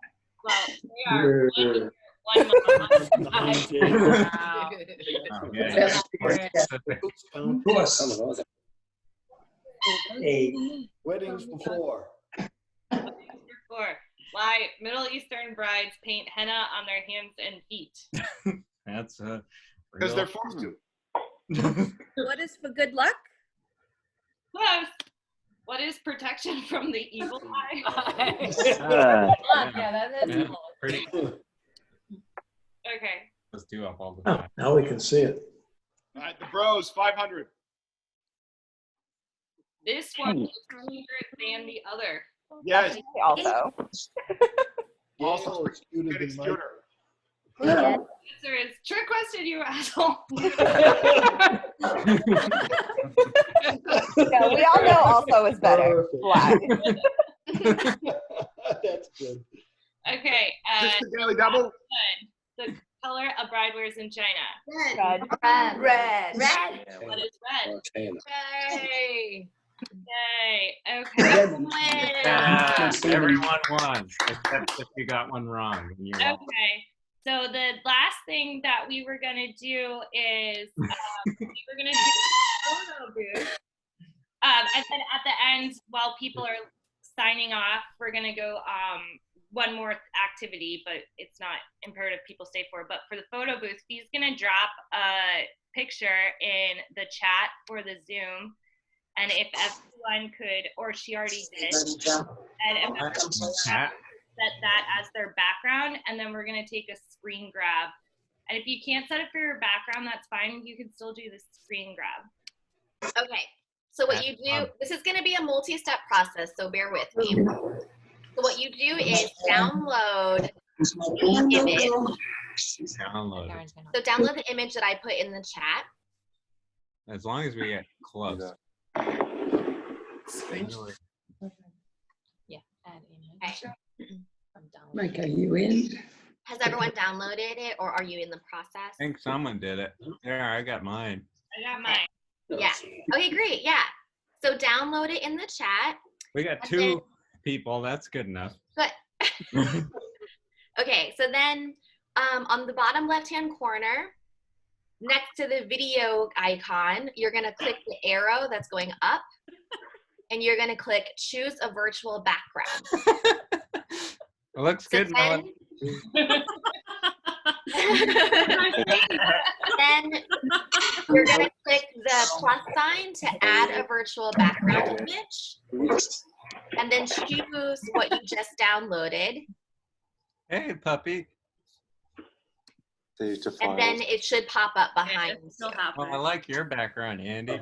they are 1 year, 1 month. Wow. Oh, yeah. Weddings before. Four. Why Middle Eastern brides paint henna on their hands and feet? That's Because they're forced to. What is for good luck? Close. What is protection from the evil eye? Yeah, that is cool. Pretty cool. Okay. Let's do up all the Oh, time. now we can see it. All right, the bros, 500. This one is sweeter than the other. Yes. Also. Also, it's cuter than Mike. The answer is trick question, you asshole. No, we all know also is better. Lie. That's good. Okay. Just the daily double. The color a bride wears in China. Red. Red. Red. Red. What is red? Yay. Yay. Okay. Everyone won, except if you got one wrong. You're wrong. Okay. So the last thing that we were gonna do is we were gonna do a photo booth. And then at the end, while people are signing off, we're gonna go one more activity, but it's not imperative people stay for. But for the photo booth, he's gonna drop a picture in the chat for the Zoom, and if everyone could, or she already did, and if everyone could set that as their background, and then we're gonna take a screen grab. And if you can't set it for your background, that's fine. You can still do the screen grab. Okay. So what you do, this is going to be a multi-step process, so bear with me. So what you do is download the image. So download the image that I put in the chat. As long as we get close. Yeah, add image. Okay. Mike, are you in? Has everyone downloaded it, or are you in the process? I think someone did it. There, I got mine. I got mine. Yeah. Okay, great. Yeah. So download it in the chat. We got two people. That's good enough. Good. Okay, so then on the bottom left-hand corner, next to the video icon, you're going to click the arrow that's going up, and you're going to click choose a virtual background. It looks good. Then, then you're going to click the plus sign to add a virtual background image, and then choose what you just downloaded. Hey, puppy. And then it should pop up behind you. Well, I like your background, Andy.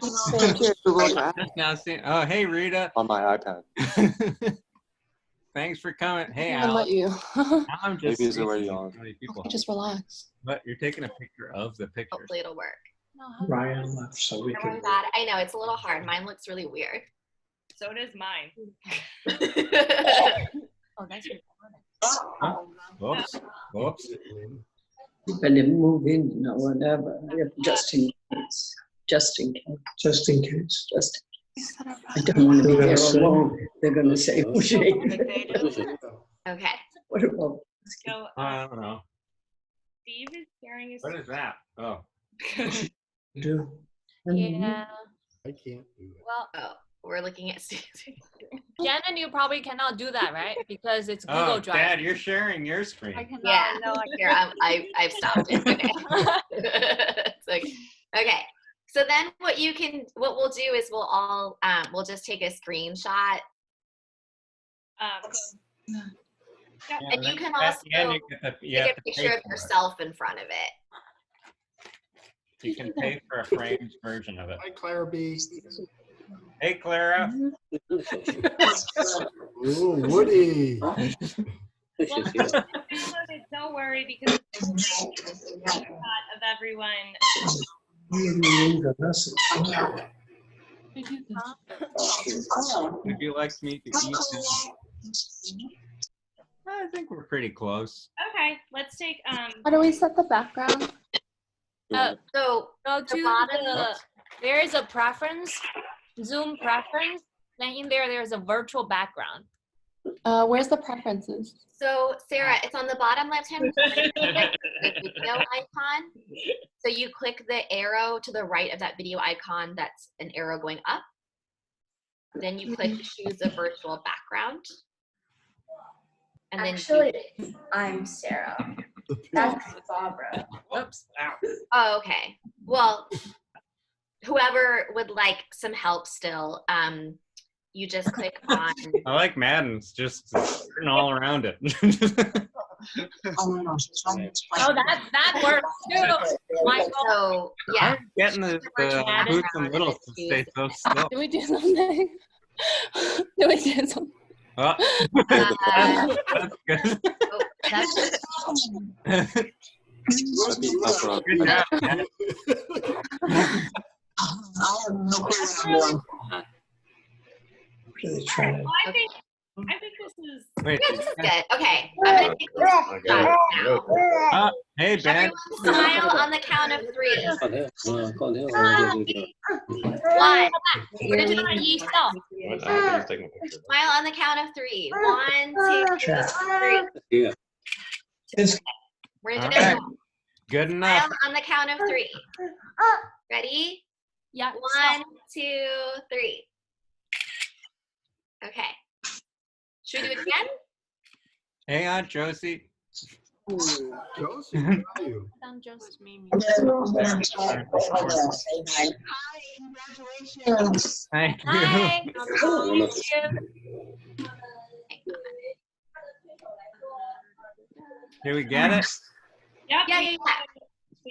Just now seeing. Oh, hey, Rita. On my iPad. Thanks for coming. Hey, I'll let Alex. you. I'm just Maybe it's already on. people. Just relax. But you're taking a picture of the picture. Hopefully it'll work. Ryan left, so we Everyone got it? I know, it's a little hard. Mine looks really weird. So does mine. Oh, that's recording. Whoops. Whoops. You better move in or whatever, just in case. Just in case. Just in case. Just in case. I don't want to be there alone. They're going to say, oh, shit. Okay. What about? So I don't know. Steve is sharing his. What is that? Oh. Do. Yeah. I can't do it. Well, Oh, we're looking at Steve. Shannon, you probably cannot do that, right? Because it's Google Oh, Drive. Dad, you're sharing your screen. I cannot. Yeah. No, I Here, I've stopped it. Okay. It's like, okay. So then what we'll do is we'll just take a screenshot. And you can also take a picture of yourself in front of it. You can pay for a framed version of it. Hi, Clara B. Hey, Clara. Ooh, Woody. Well, don't worry because it's a shot of everyone. Would you like me to eat them? I think we're pretty close. Okay, let's take How do we set the background? So go to there is a preference, Zoom preference. Then in there's a virtual background. Where's the preferences? So Sarah, it's on the bottom left-hand corner, the video icon. So you click the arrow to the right of that video icon. That's an arrow going up. Then you click choose a virtual background. And Actually, I'm Sarah. That's Barbara. Oops. Oh, okay. Well, whoever would like some help still, you just click on. I like Madden's just turn all around it. Oh, that works too. So yeah. I'm getting the Boots and Littles to stay so still. Do we do something? Do we do something? Oh. That's good. Oh, that's Good job, Dad. I think this is. Wait. Yeah, this is good. Okay, I'm gonna take this shot now. Hey, Ben. Everyone smile on the count of 3. 1. We're gonna do it yourself. Smile on the count of 3. 1, 2, 3. We're gonna All do this right. Good enough. on the count of 3. Ready? Yeah. 1, 2, 3. Okay. Should we do it again? Hang on, Josie. Josie, how are you? Just Mimi. Congratulations. Thank you. Hi. Did we get it? Yep. Yeah.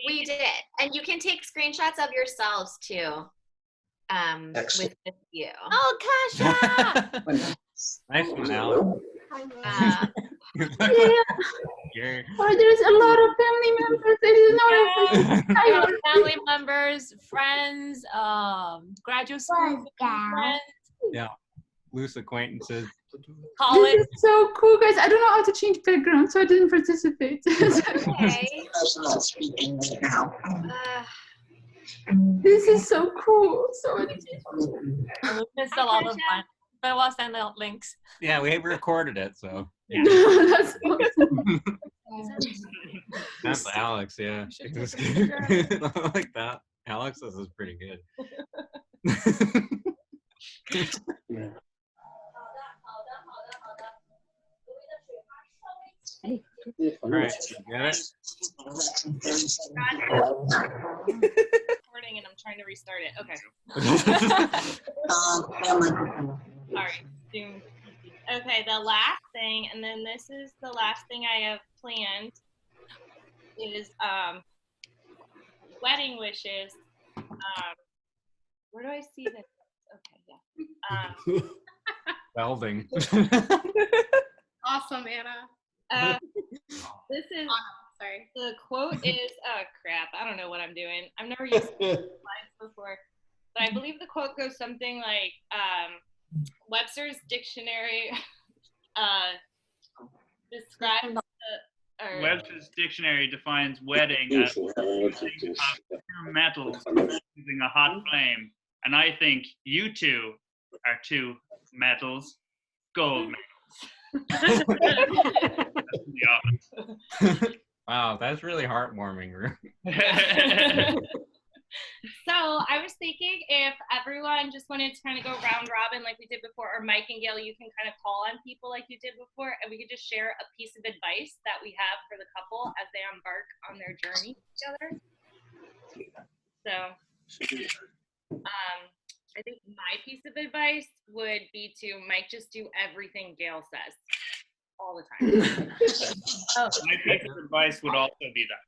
We did. And you can take screenshots of yourselves too. With this view. Oh, Kasha! Nice one, Al. Yeah. Oh, there's a lot of family members. I didn't know. Family members, friends, graduate school friends, Yeah, loose acquaintances. college. This is so cool, guys. I don't know how to change background, so I didn't participate. Okay. This is so cool. So We missed a lot of fun, but we'll send out links. Yeah, we recorded it, so. Yeah. That's awesome. That's Alex, yeah. I like that. Alex's is pretty good. All right, you get it? Recording and I'm trying to restart it. Okay. All right. Zoom. Okay, the last thing, and then this is the last thing I have planned, is wedding wishes. Where do I see this? Okay, yeah. Welding. Awesome, Anna. This is, sorry. The quote is, oh crap, I don't know what I'm doing. I've never used slides before, but I believe the quote goes something like, Webster's dictionary describes Webster's dictionary defines wedding as using two metals using a hot flame, and I think you two are 2 metals, gold metals. Wow, that's really heartwarming. So I was thinking if everyone just wanted to kind of go round robin like we did before, or Mike and Gail, you can kind of call on people like you did before, and we could just share a piece of advice that we have for the couple as they embark on their journey together. So I think my piece of advice would be to Mike, just do everything Gail says all the time. My piece of advice would also be that.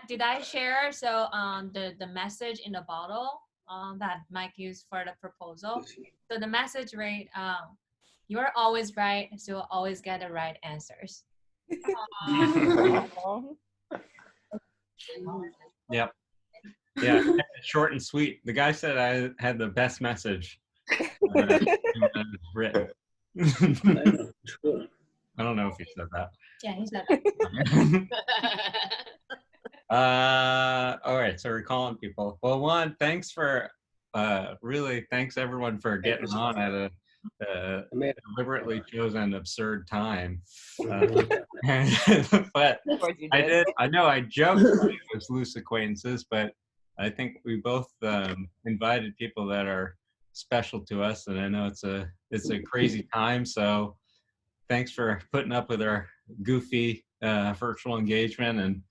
Did I share the message in the bottle that Mike used for the proposal? So the message read, "You're always right, so you'll always get the right answers." Yep. Yeah, short and sweet. The guy said I had the best message written. I don't know if he said that. Yeah, he said that. All right, so we're calling people. Well, one, thanks for thanks everyone for getting on at a deliberately chosen absurd time. But I know I joked it was loose acquaintances, but I think we both invited people that are special to us, and I know it's a crazy time, so thanks for putting up with our goofy virtual engagement, and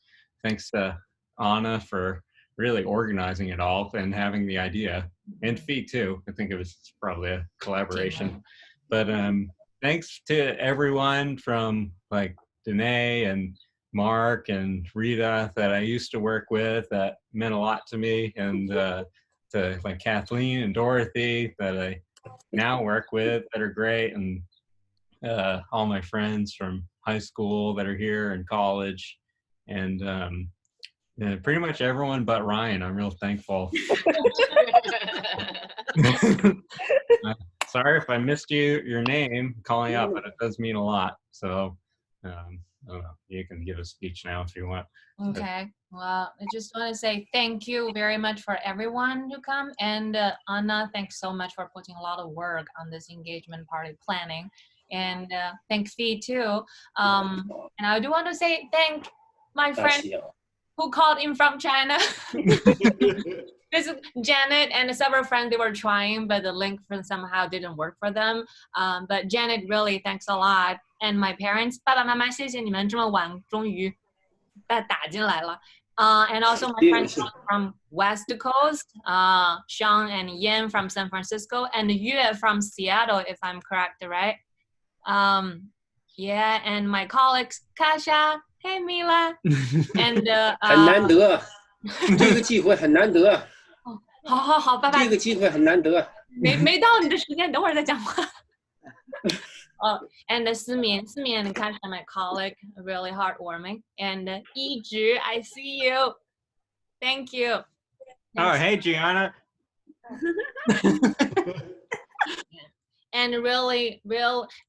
thanks to Anna for really organizing it all and having the idea, and Fee too. I think it was probably a collaboration, but thanks to everyone from like Danae and Mark and Rita that I used to work with that meant a lot to me, and to like Kathleen and Dorothy that I now work with that are great, and all my friends from high school that are here and college, and pretty much everyone but Ryan. I'm real thankful. Sorry if I missed your name calling out, but it does mean a lot. So I don't know. You can give a speech now if you want. Okay. Well, I just want to say thank you very much for everyone who come. And Anna, thanks so much for putting a lot of work on this engagement party planning. And thank Fee too. And I do want to say thank my friend who called in from China. This is Janet and several friends, they were trying, but the link from somehow didn't work for them. But Janet, really, thanks a lot. And my parents, 爸爸妈妈，谢谢你们这么晚终于打进来了。And also my friends from West Coast, Sean and Yan from San Francisco, and Yue from Seattle, if I'm correct, right? Yeah, and my colleagues, Kasha, hey Mila, and 很难得，这个机会很难得。好，爸爸。这个机会很难得。没到你的时间，等会儿再讲话。And Simeon and Kasha, my colleague, really heartwarming. And Yizhi, I see you. Thank you. Oh, hey, Gianna. And really,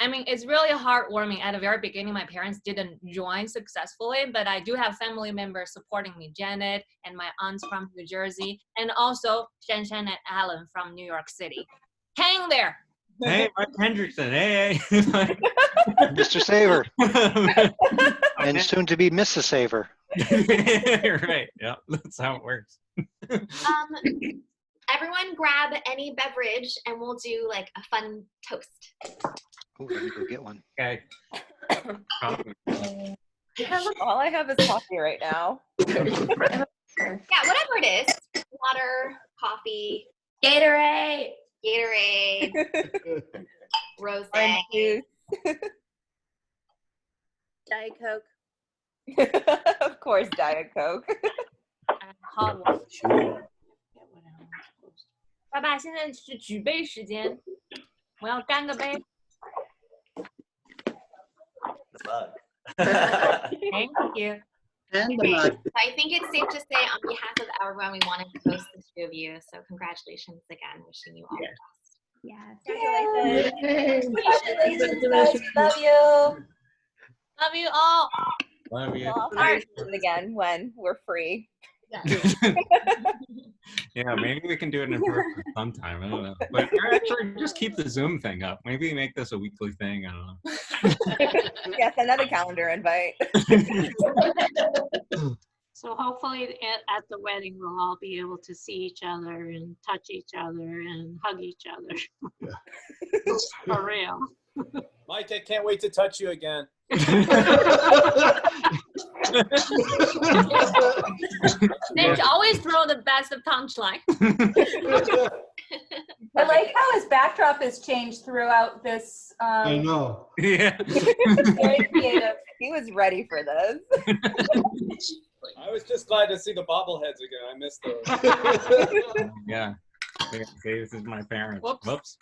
I mean, it's really heartwarming. At the very beginning, my parents didn't join successfully, but I do have family members supporting me, Janet and my aunts from New Jersey, and also Shan and Alan from New York City. Hang there. Hey, Mike Hendrickson. Hey. Mr. Saver. And soon to be Mrs. Saver. Right. Yeah, that's how it works. Everyone grab any beverage and we'll do like a fun toast. Oh, let me go get one. Okay. All I have is coffee right now. Yeah, whatever it is. Water, coffee, Gatorade. Rose. Diet Coke. Of course, Diet Coke. Hot water. 爸爸，现在是举杯时间，我要干个杯。Thank you. I think it's safe to say on behalf of everyone, we wanted to toast the two of you. So congratulations again. Wishing you all the best. Yes. Congratulations. Love you. Love you all. Love you. Well, I'll start again when we're free. Yeah, maybe we can do it in person sometime. I don't know. But actually, just keep the Zoom thing up. Maybe make this a weekly thing. I don't know. Yes, another calendar invite. So hopefully at the wedding, we'll all be able to see each other and touch each other and hug each other. For real. Mike, I can't wait to touch you again. They always throw the best punchline. I like how his backdrop has changed throughout this. I know. Yeah. Very creative. He was ready for this. I was just glad to see the bobbleheads again. I missed those. Yeah. Okay, this is my parents. Whoops.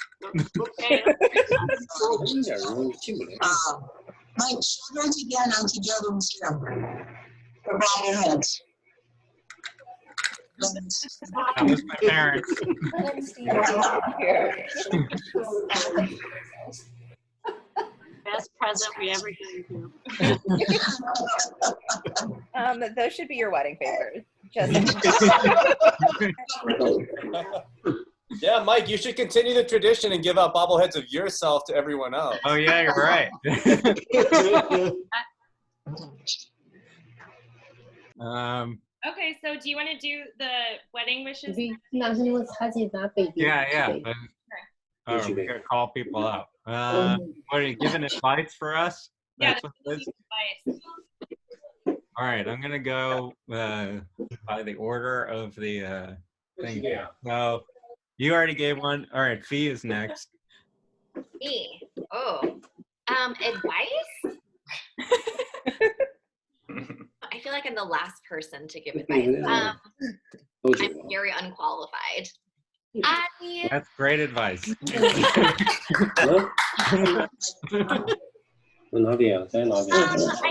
My children again and together with them. For bobbleheads. That was my parents. Best present we ever gave you. Those should be your wedding favors. Just Yeah, Mike, you should continue the tradition and give out bobbleheads of yourself to everyone else. Oh, yeah, you're right. Okay, so do you want to do the wedding wishes? Yeah. But, we gotta call people out. What are you giving advice for us? Yeah, That's what it is? advice. All right, I'm gonna go by the order of the thing. Yeah. So you already gave one. All right, Fee is next. Me. Oh. Advice? I feel like I'm the last person to give advice. I'm very unqualified. That's great advice. I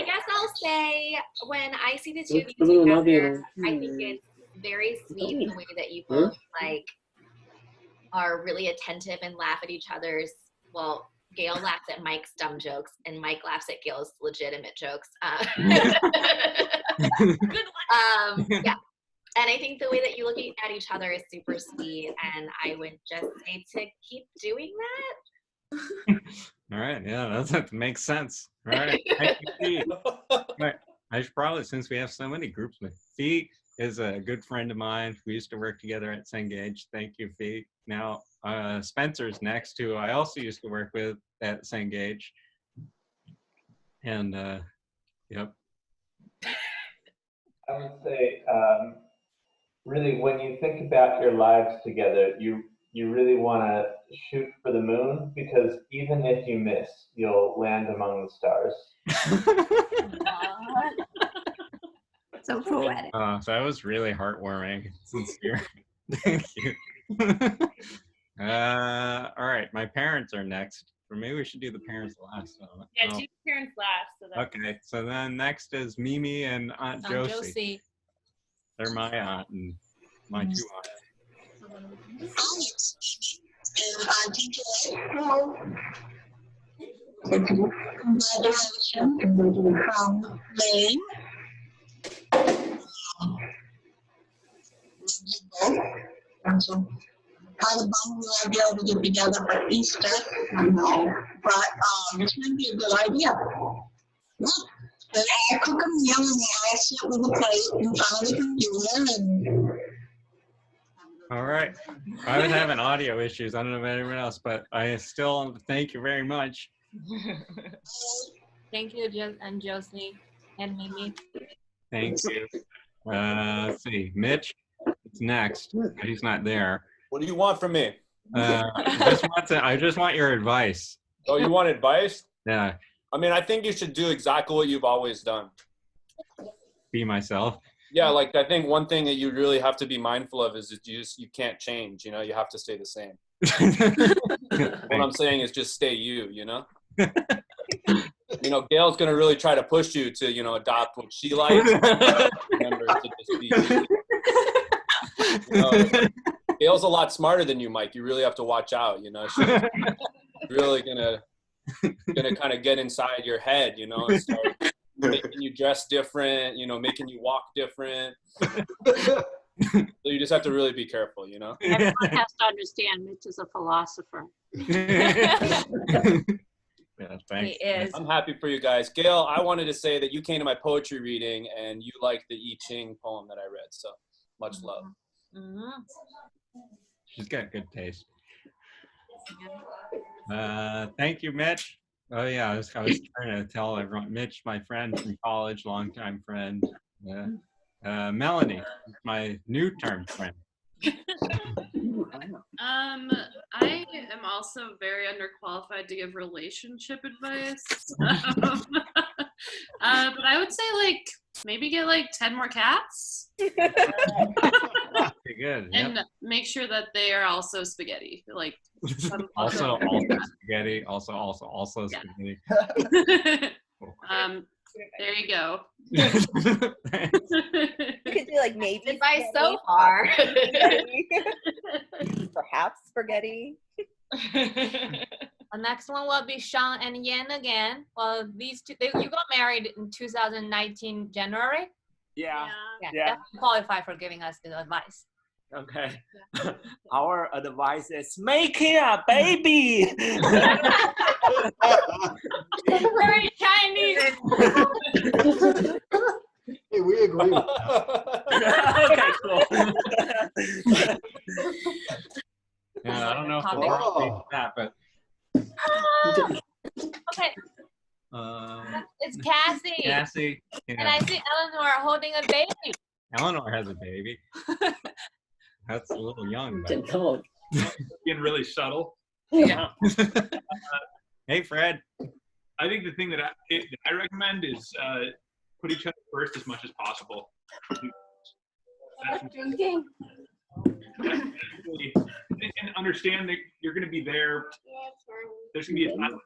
guess I'll say when I see the two of you together, I think it's very sweet the way that you both like are really attentive and laugh at each other's. Well, Gail laughs at Mike's dumb jokes, and Mike laughs at Gail's legitimate jokes. Yeah. And I think the way that you look at each other is super sweet, and I would just say to keep doing that. All right. Yeah, that makes sense. All right. Thank you, Fee. All right. I should probably, since we have so many groups, Fee is a good friend of mine. We used to work together at Cengage. Thank you, Fee. Now, Spencer's next, who I also used to work with at Cengage. And, yep. I would say, really, when you think about your lives together, you really want to shoot for the moon, because even if you miss, you'll land among the stars. So poetic. So that was really heartwarming. Sincere. Thank you. All right, my parents are next. Or maybe we should do the parents last. Yeah, do parents last. So that's Okay, so then next is Mimi and Aunt Josie. They're my aunt and my two aunts. And Auntie Gail. Hello. Congratulations from Maine. And so, kind of bummed we won't be able to get together for Easter. I know, but it's going to be a good idea. Yeah. Then I cook a meal and I sit with a plate in front of the computer and. All right. I was having audio issues. I don't know about anyone else, but I still thank you very much. Thank you, and Josie and Mimi. Thank you. Let's see. Mitch is next. He's not there. What do you want from me? I just want your advice. Oh, you want advice? Yeah. I mean, I think you should do exactly what you've always done. Be myself. Yeah, like I think one thing that you really have to be mindful of is that you can't change. You know, you have to stay the same. What I'm saying is just stay you. You know. You know, Gail's gonna really try to push you to, you know, adopt what she likes. Remember to just be. You know, Gail's a lot smarter than you, Mike. You really have to watch out. You know, she's really gonna kind of get inside your head. You know, and start making you dress different. You know, making you walk different. So you just have to really be careful. You know. Everyone has to understand Mitch is a philosopher. Yeah, thanks. He is. I'm happy for you guys. Gail, I wanted to say that you came to my poetry reading and you liked the I Ching poem that I read. So much love. Mm-hmm. She's got good taste. Thank you, Mitch. Oh yeah, I was trying to tell everyone. Mitch, my friend from college, longtime friend. Melanie, my new term friend. I am also very underqualified to give relationship advice. But I would say like maybe get like 10 more cats. Pretty good. Yep. And make sure that they are also spaghetti. Like also spaghetti. Also spaghetti. There you go. You could do like maybe advice so far. Perhaps spaghetti. The next one will be Sean and Yan again. Well, these two, you got married in 2019 January. Yeah. Definitely qualify for giving us the advice. Okay. Our advice is making a baby. Very Chinese. Hey, we agree with that. Okay, cool. Yeah, I don't know if we'll probably that, but Okay. It's Cassie. Cassie. Yeah. And I see Eleanor holding a baby. Eleanor has a baby. That's a little young. But... Getting really subtle. Yeah. Hey, Fred. I think the thing that I recommend is put each other first as much as possible. Drinking. And understand that you're going to be there. There's going to be a time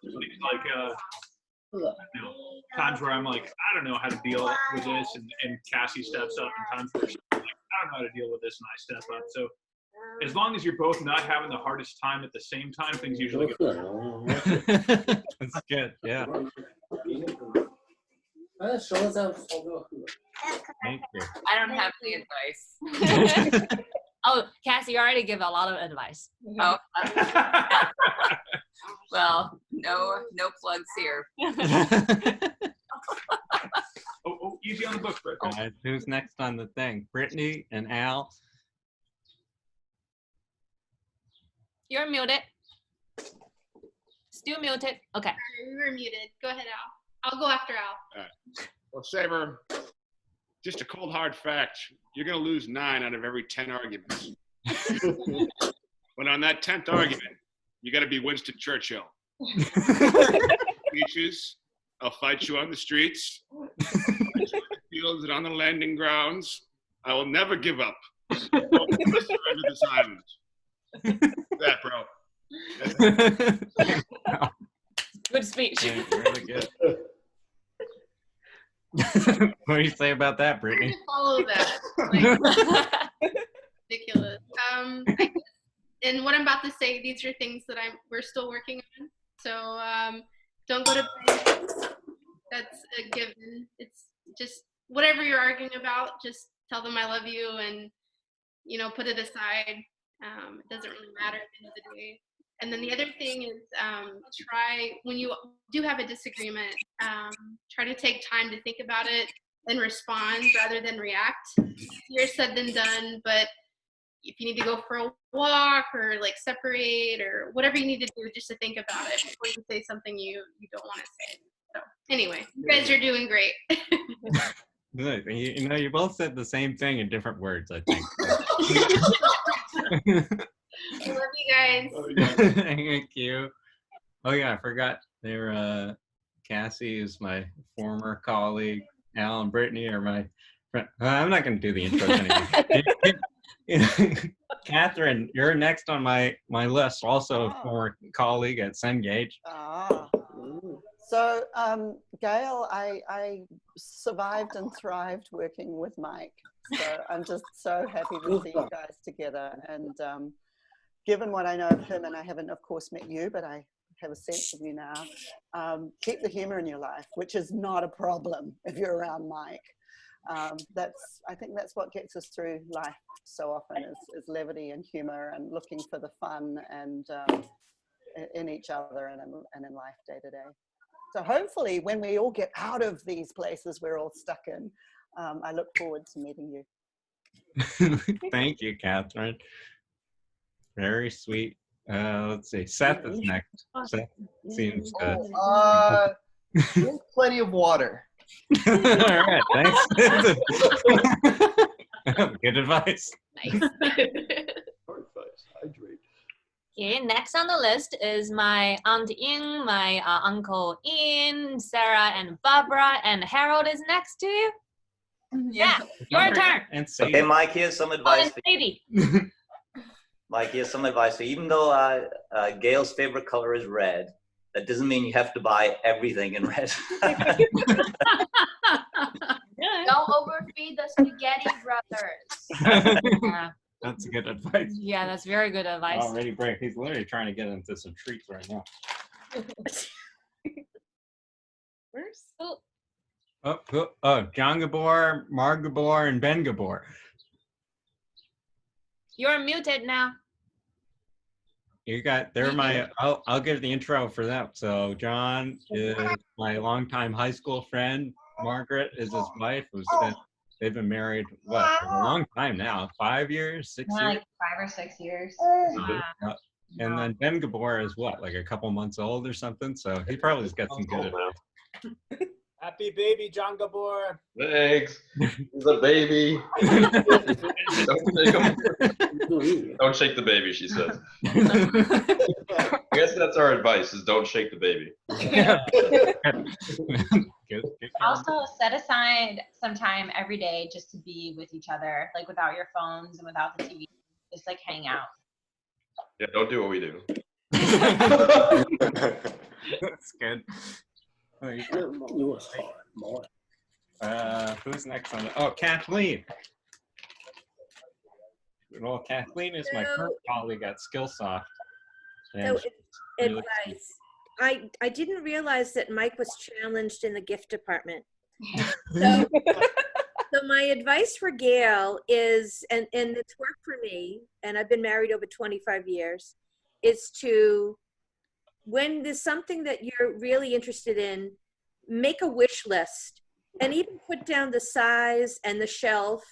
times where I'm like, I don't know how to deal with this, and Cassie steps up, and times where she's like, I don't know how to deal with this, and I step up. So as long as you're both not having the hardest time at the same time, things usually go. That's good. Yeah. Thank you. I don't have the advice. Oh, Cassie, you already give a lot of advice. Oh. Well, No plugs here. Oh, easy on the books, right? Guys, who's next on the thing? Brittany and Al. You're muted. Still muted. Okay. We were muted. Go ahead, Al. I'll go after Al. All right. Well, Saber, just a cold hard fact: you're gonna lose 9 out of every 10 arguments. But on that 10th argument, you got to be Winston Churchill. Speeches. I'll fight you on the streets, fields and on the landing grounds. I will never give up. Don't ever surrender this island. That, bro. Good speech. Yeah, really good. What do you say about that, Brittany? Follow that. Like, ridiculous. And what I'm about to say, these are things that we're still working on. So don't go to bed. That's a given. It's just whatever you're arguing about, just tell them I love you and, put it aside. It doesn't really matter at the end of the day. And then the other thing is try, when you do have a disagreement, try to take time to think about it and respond rather than react. Easier said than done, but if you need to go for a walk or like separate or whatever you need to do just to think about it before you say something you don't want to say. So anyway, you guys are doing great. Good. You both said the same thing in different words, I think. I love you guys. Thank you. Oh yeah, I forgot. Cassie is my former colleague. Al and Brittany are my friend. I'm not going to do the intro anymore. Catherine, you're next on my list. Also a former colleague at Cengage. So, Gail, I survived and thrived working with Mike. So I'm just so happy to see you guys together. And given what I know of him, and I haven't, of course, met you, but I have a sense of you now, keep the humor in your life, which is not a problem if you're around Mike. I think that's what gets us through life so often is levity and humor and looking for the fun and in each other and in life day to day. So hopefully when we all get out of these places we're all stuck in, I look forward to meeting you. Thank you, Catherine. Very sweet. Let's see. Seth is next. Seth seems good. Drink plenty of water. All right, thanks. Good advice. Nice. Okay, next on the list is my Aunt Ying, my Uncle Ian, Sarah and Barbara, and Harold is next to you. Yeah, your turn. Okay, Mike, here's some advice for you. Mike, here's some advice for you. Even though Gail's favorite color is red, that doesn't mean you have to buy everything in red. Don't overfeed the spaghetti brothers. Yeah. That's good advice. Yeah, that's very good advice. Already break. He's literally trying to get into some treats right now. Where's John Gabor, Mar Gabor, and Ben Gabor. You're muted now. They're my, I'll give the intro for them. So John is my longtime high school friend. Margaret is his wife. They've been married, for a long time now. 5 years, 6 years? Like 5 or 6 years. And then Ben Gabor is like a couple months old or something. So he probably has got some good advice. Happy baby, John Gabor. Thanks. He's a baby. Don't shake the baby, she says. I guess that's our advice: is don't shake the baby. Also, set aside some time every day just to be with each other, like without your phones and without the TV. Just like hang out. Yeah, don't do what we do. That's good. Who's next on the? Kathleen. Well, Kathleen is my current colleague at Skillsoft. So advice. I didn't realize that Mike was challenged in the gift department. So my advice for Gail is, and it's worked for me, and I've been married over 25 years, is to when there's something that you're really interested in, make a wish list and even put down the size and the shelf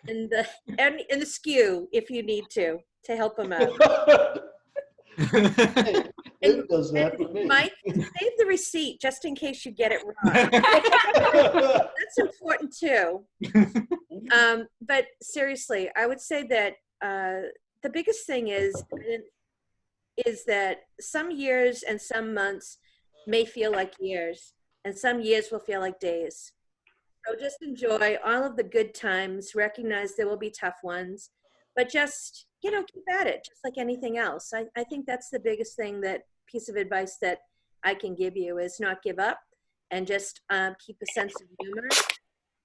and the SKU if you need to help them out. It does that for me. Mike, save the receipt just in case you get it wrong. That's important too. But seriously, I would say that the biggest thing is that some years and some months may feel like years, and some years will feel like days. So just enjoy all of the good times, recognize there will be tough ones, but just, keep at it, just like anything else. I think that's the biggest thing, that piece of advice that I can give you, is not give up and just keep a sense of humor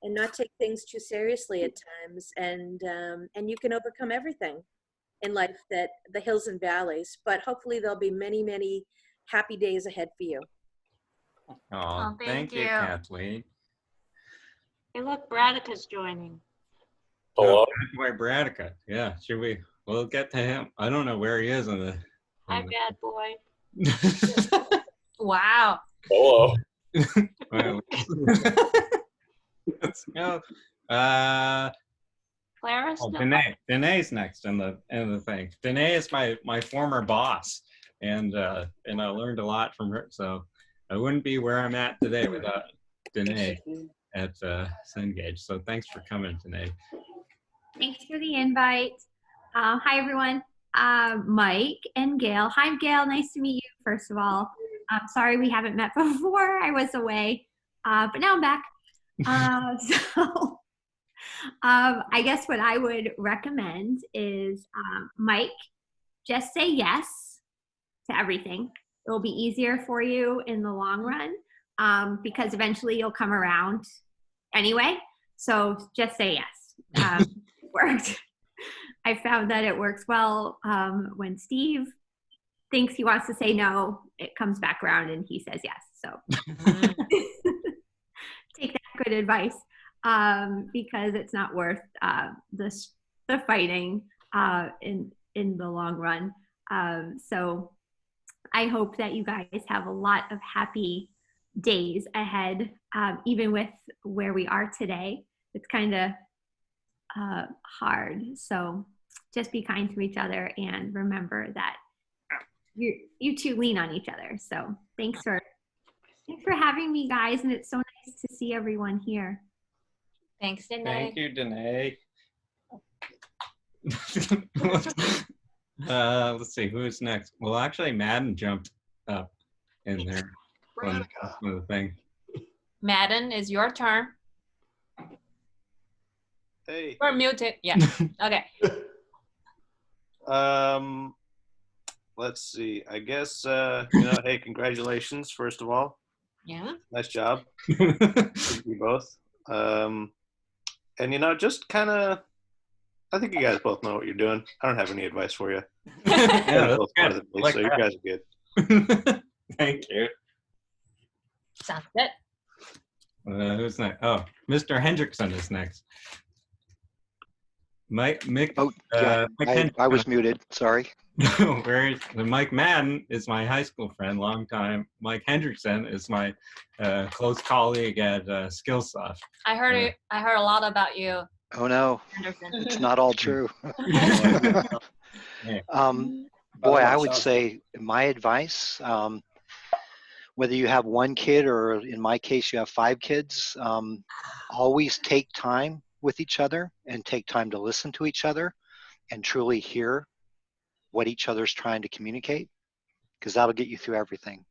and not take things too seriously at times. And you can overcome everything in life, that the hills and valleys, but hopefully there'll be many, many happy days ahead for you. Oh, thank you, Kathleen. Hey, look, Bradica's joining. Hello. Why Bradica? Yeah, we'll get to him. I don't know where he is on the. Hi, bad boy. Wow. Hello. Let's go. Clara's still Danae's next in the thing. Danae is my former boss, and I learned a lot from her. So I wouldn't be where I'm at today without Danae at Cengage. So thanks for coming, Danae. Thanks for the invite. Hi, everyone. Mike and Gail. Hi, Gail. Nice to meet you, first of all. I'm sorry we haven't met before. I was away, but now I'm back. I guess what I would recommend is, Mike, just say yes to everything. It will be easier for you in the long run, because eventually you'll come around anyway. So just say yes. Worked. I found that it works well when Steve thinks he wants to say no, it comes back around and he says yes. So take that good advice, because it's not worth the fighting in the long run. So I hope that you guys have a lot of happy days ahead, even with where we are today. It's kind of hard. So just be kind to each other and remember that you two lean on each other. So thanks for having me, guys. And it's so nice to see everyone here. Thanks, Danae. Thank you, Danae. Let's see, who's next? Well, actually, Madden jumped up in there. One of the thing. Madden, is your turn. Hey. We're muted. Yeah. Okay. Let's see. I guess hey, congratulations, first of all. Yeah. Nice job. You both. And just kind of, I think you guys both know what you're doing. I don't have any advice for you. Yeah, both part of the place, so you guys are good. Thank you. Sounds good. Who's next? Oh, Mr. Hendrickson is next. Mike I was muted. Sorry. Where Mike Madden is my high school friend, long time. Mike Hendrickson is my close colleague at Skillsoft. I heard a lot about you. Oh no, it's not all true. Boy, I would say my advice, whether you have one kid or in my case you have 5 kids, always take time with each other and take time to listen to each other and truly hear what each other's trying to communicate, because that'll get you through everything.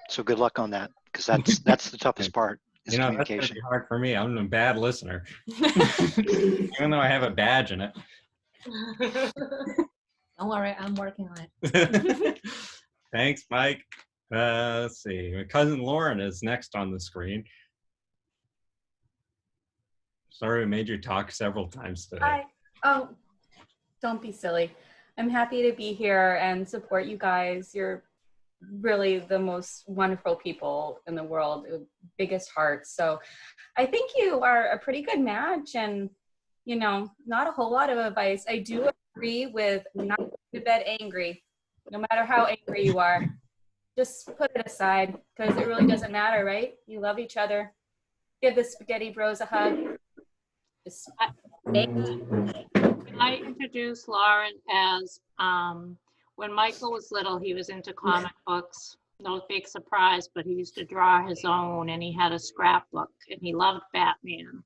So good luck on that, because that's the toughest part is communication. That's gonna be hard for me. I'm a bad listener, even though I have a badge in it. Don't worry, I'm working on it. Thanks, Mike. Let's see. My cousin Lauren is next on the screen. Sorry, we made you talk several times today. Hi. Oh, don't be silly. I'm happy to be here and support you guys. You're really the most wonderful people in the world, biggest hearts. So I think you are a pretty good match, and not a whole lot of advice. I do agree with not going to bed angry, no matter how angry you are. just put it aside because it really doesn't matter, right? You love each other. Give the spaghetti bros a hug. Just I introduced Lauren as when Michael was little, he was into comic books. No big surprise, but he used to draw his own, and he had a scrapbook, and he loved Batman.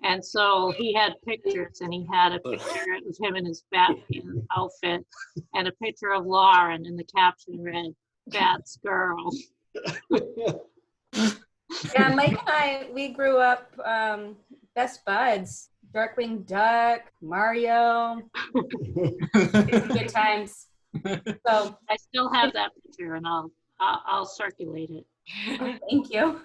And so he had pictures, and he had a picture of him in his Batman outfit, and a picture of Lauren, and the caption read, "Bat's girl." Yeah, Mike and I, we grew up best buds. Darkwing Duck, Mario. Good times. So I still have that picture, and I'll circulate it. Thank you.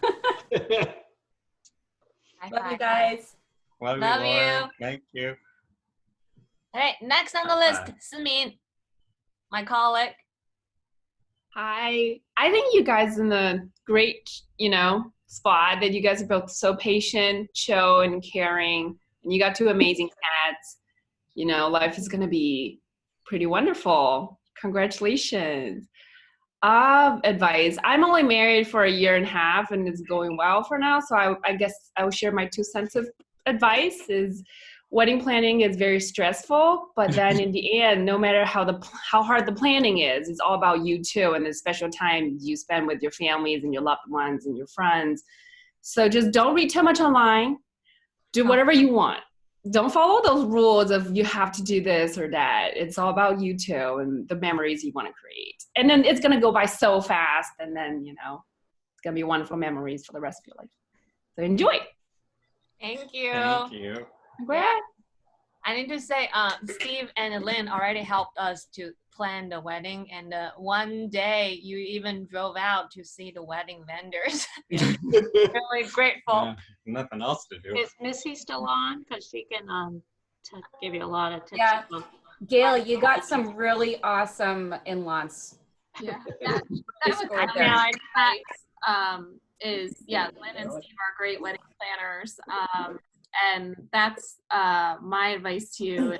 Love you guys. Love Love you. Lauren. you. Thank you. All right, next on the list, Samin, my colleague. Hi. I think you guys in the great, spot that you guys are both so patient, chill, and caring, and you got two amazing cats. Life is gonna be pretty wonderful. Congratulations. Advice. I'm only married for 1.5 years and it's going well for now. So I guess I will share my 2 cents of advice is wedding planning is very stressful, but then in the end, no matter how hard the planning is, it's all about you too and the special time you spend with your families and your loved ones and your friends. So just don't read too much online. Do whatever you want. Don't follow those rules of you have to do this or that. It's all about you too and the memories you want to create. And then it's going to go by so fast, and then, it's going to be wonderful memories for the rest of your life. So enjoy. Thank you. Thank you. Yeah. I need to say, Steve and Lynn already helped us to plan the wedding, and one day you even drove out to see the wedding vendors. Really grateful. Nothing else to do. Is Missy still on? Because she can give you a lot of tips. Yeah. Gail, you got some really awesome in-laws. Yeah, that was my advice. Lynn and Steve are great wedding planners, and that's my advice to you is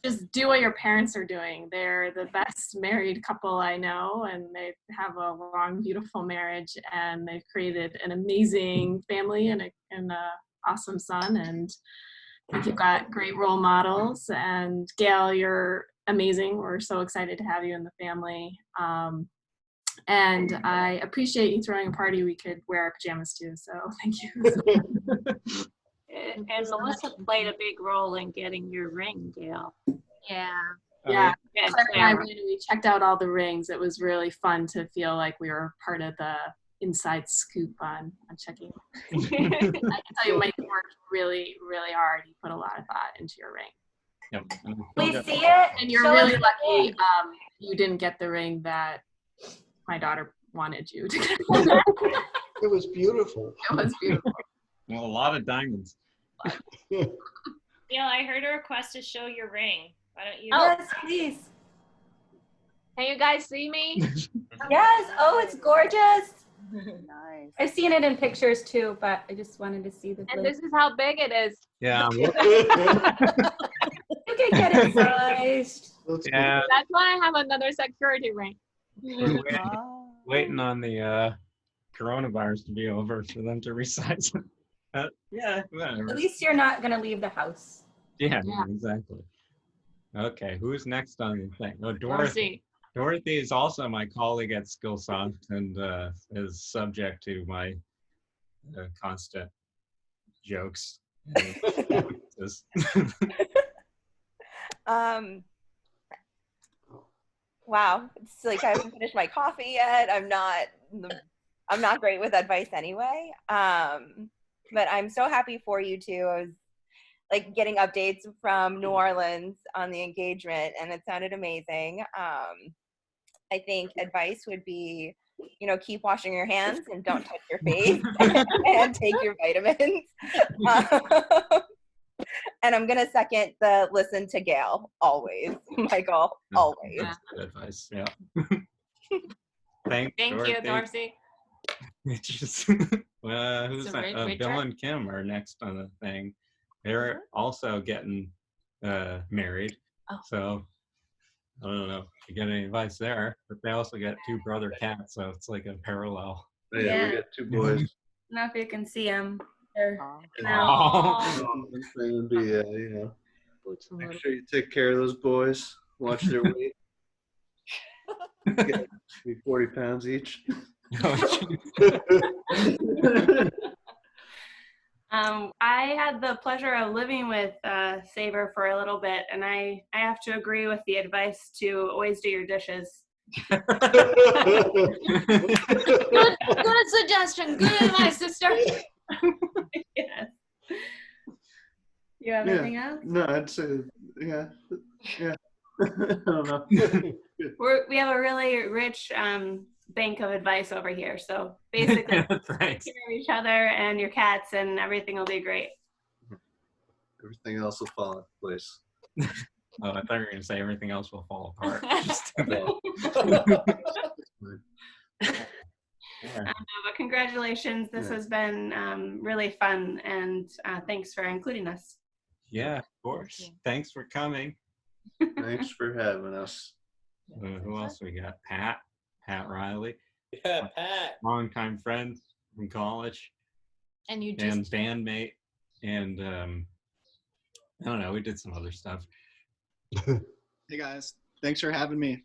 just do what your parents are doing. They're the best married couple I know, and they have a long, beautiful marriage, and they've created an amazing family and an awesome son, and I think you've got great role models. And Gail, you're amazing. We're so excited to have you in the family. And I appreciate you throwing a party we could wear our pajamas to, so thank you. And Melissa played a big role in getting your ring, Gail. Yeah. Yeah, And Claire and I Clara. we checked out all the rings. It was really fun to feel like we were part of the inside scoop on checking. I can tell you, Mike worked really, really hard. He put a lot of thought into your ring. Yep. We see it. And you're Show really us lucky you didn't get the ring that my daughter wanted you to get. It was beautiful. It was beautiful. Well, a lot of diamonds. Gail, I heard a request to show your ring. Why don't you? Yes, please. Can you guys see me? Yes. Oh, it's gorgeous. Nice. I've seen it in pictures too, but I just wanted to see the. And this is how big it is. Yeah. You can get it sized. Yeah. That's why I have another security ring. Waiting on the coronavirus to be over for them to resize it. Yeah, whatever. At least you're not gonna leave the house. Yeah, exactly. Okay, who's next on the thing? Oh, Dorothy. Dorothy is also my colleague at Skillsoft and is subject to my constant jokes. Wow, it's like I haven't finished my coffee yet. I'm not great with advice anyway. But I'm so happy for you two. I was like getting updates from New Orleans on the engagement, and it sounded amazing. I think advice would be, keep washing your hands and don't touch your face and take your vitamins. And I'm going to second the listen to Gail, always. Michael, always. That's good advice, yeah. Thank you, Dorsey. Who's that? Richard? Bill and Kim are next on the thing. They're also getting married. Oh. So I don't know if you get any advice there, but they also got 2 brother cats, so it's like a parallel. Oh, yeah, we got 2 boys. I don't know if you can see them. They're And be, you know, make sure you take care of those boys. Watch their weight. Be 40 pounds each. I had the pleasure of living with Saber for a little bit, and I have to agree with the advice to always do your dishes. Good suggestion. Good advice, sister. Yes. You have anything else? No, I'd say, yeah. I don't know. We have a really rich bank of advice over here. So basically, take care of each other and your cats, and everything will be great. Everything else will fall into place. Oh, I thought you were going to say everything else will fall apart. But congratulations. This has been really fun, and thanks for including us. Yeah, of course. Thanks for coming. Thanks for having us. Who else we got? Pat Riley. Yeah, Pat. Longtime friend from college. And you and just bandmate, and I don't know. We did some other stuff. Hey guys, thanks for having me.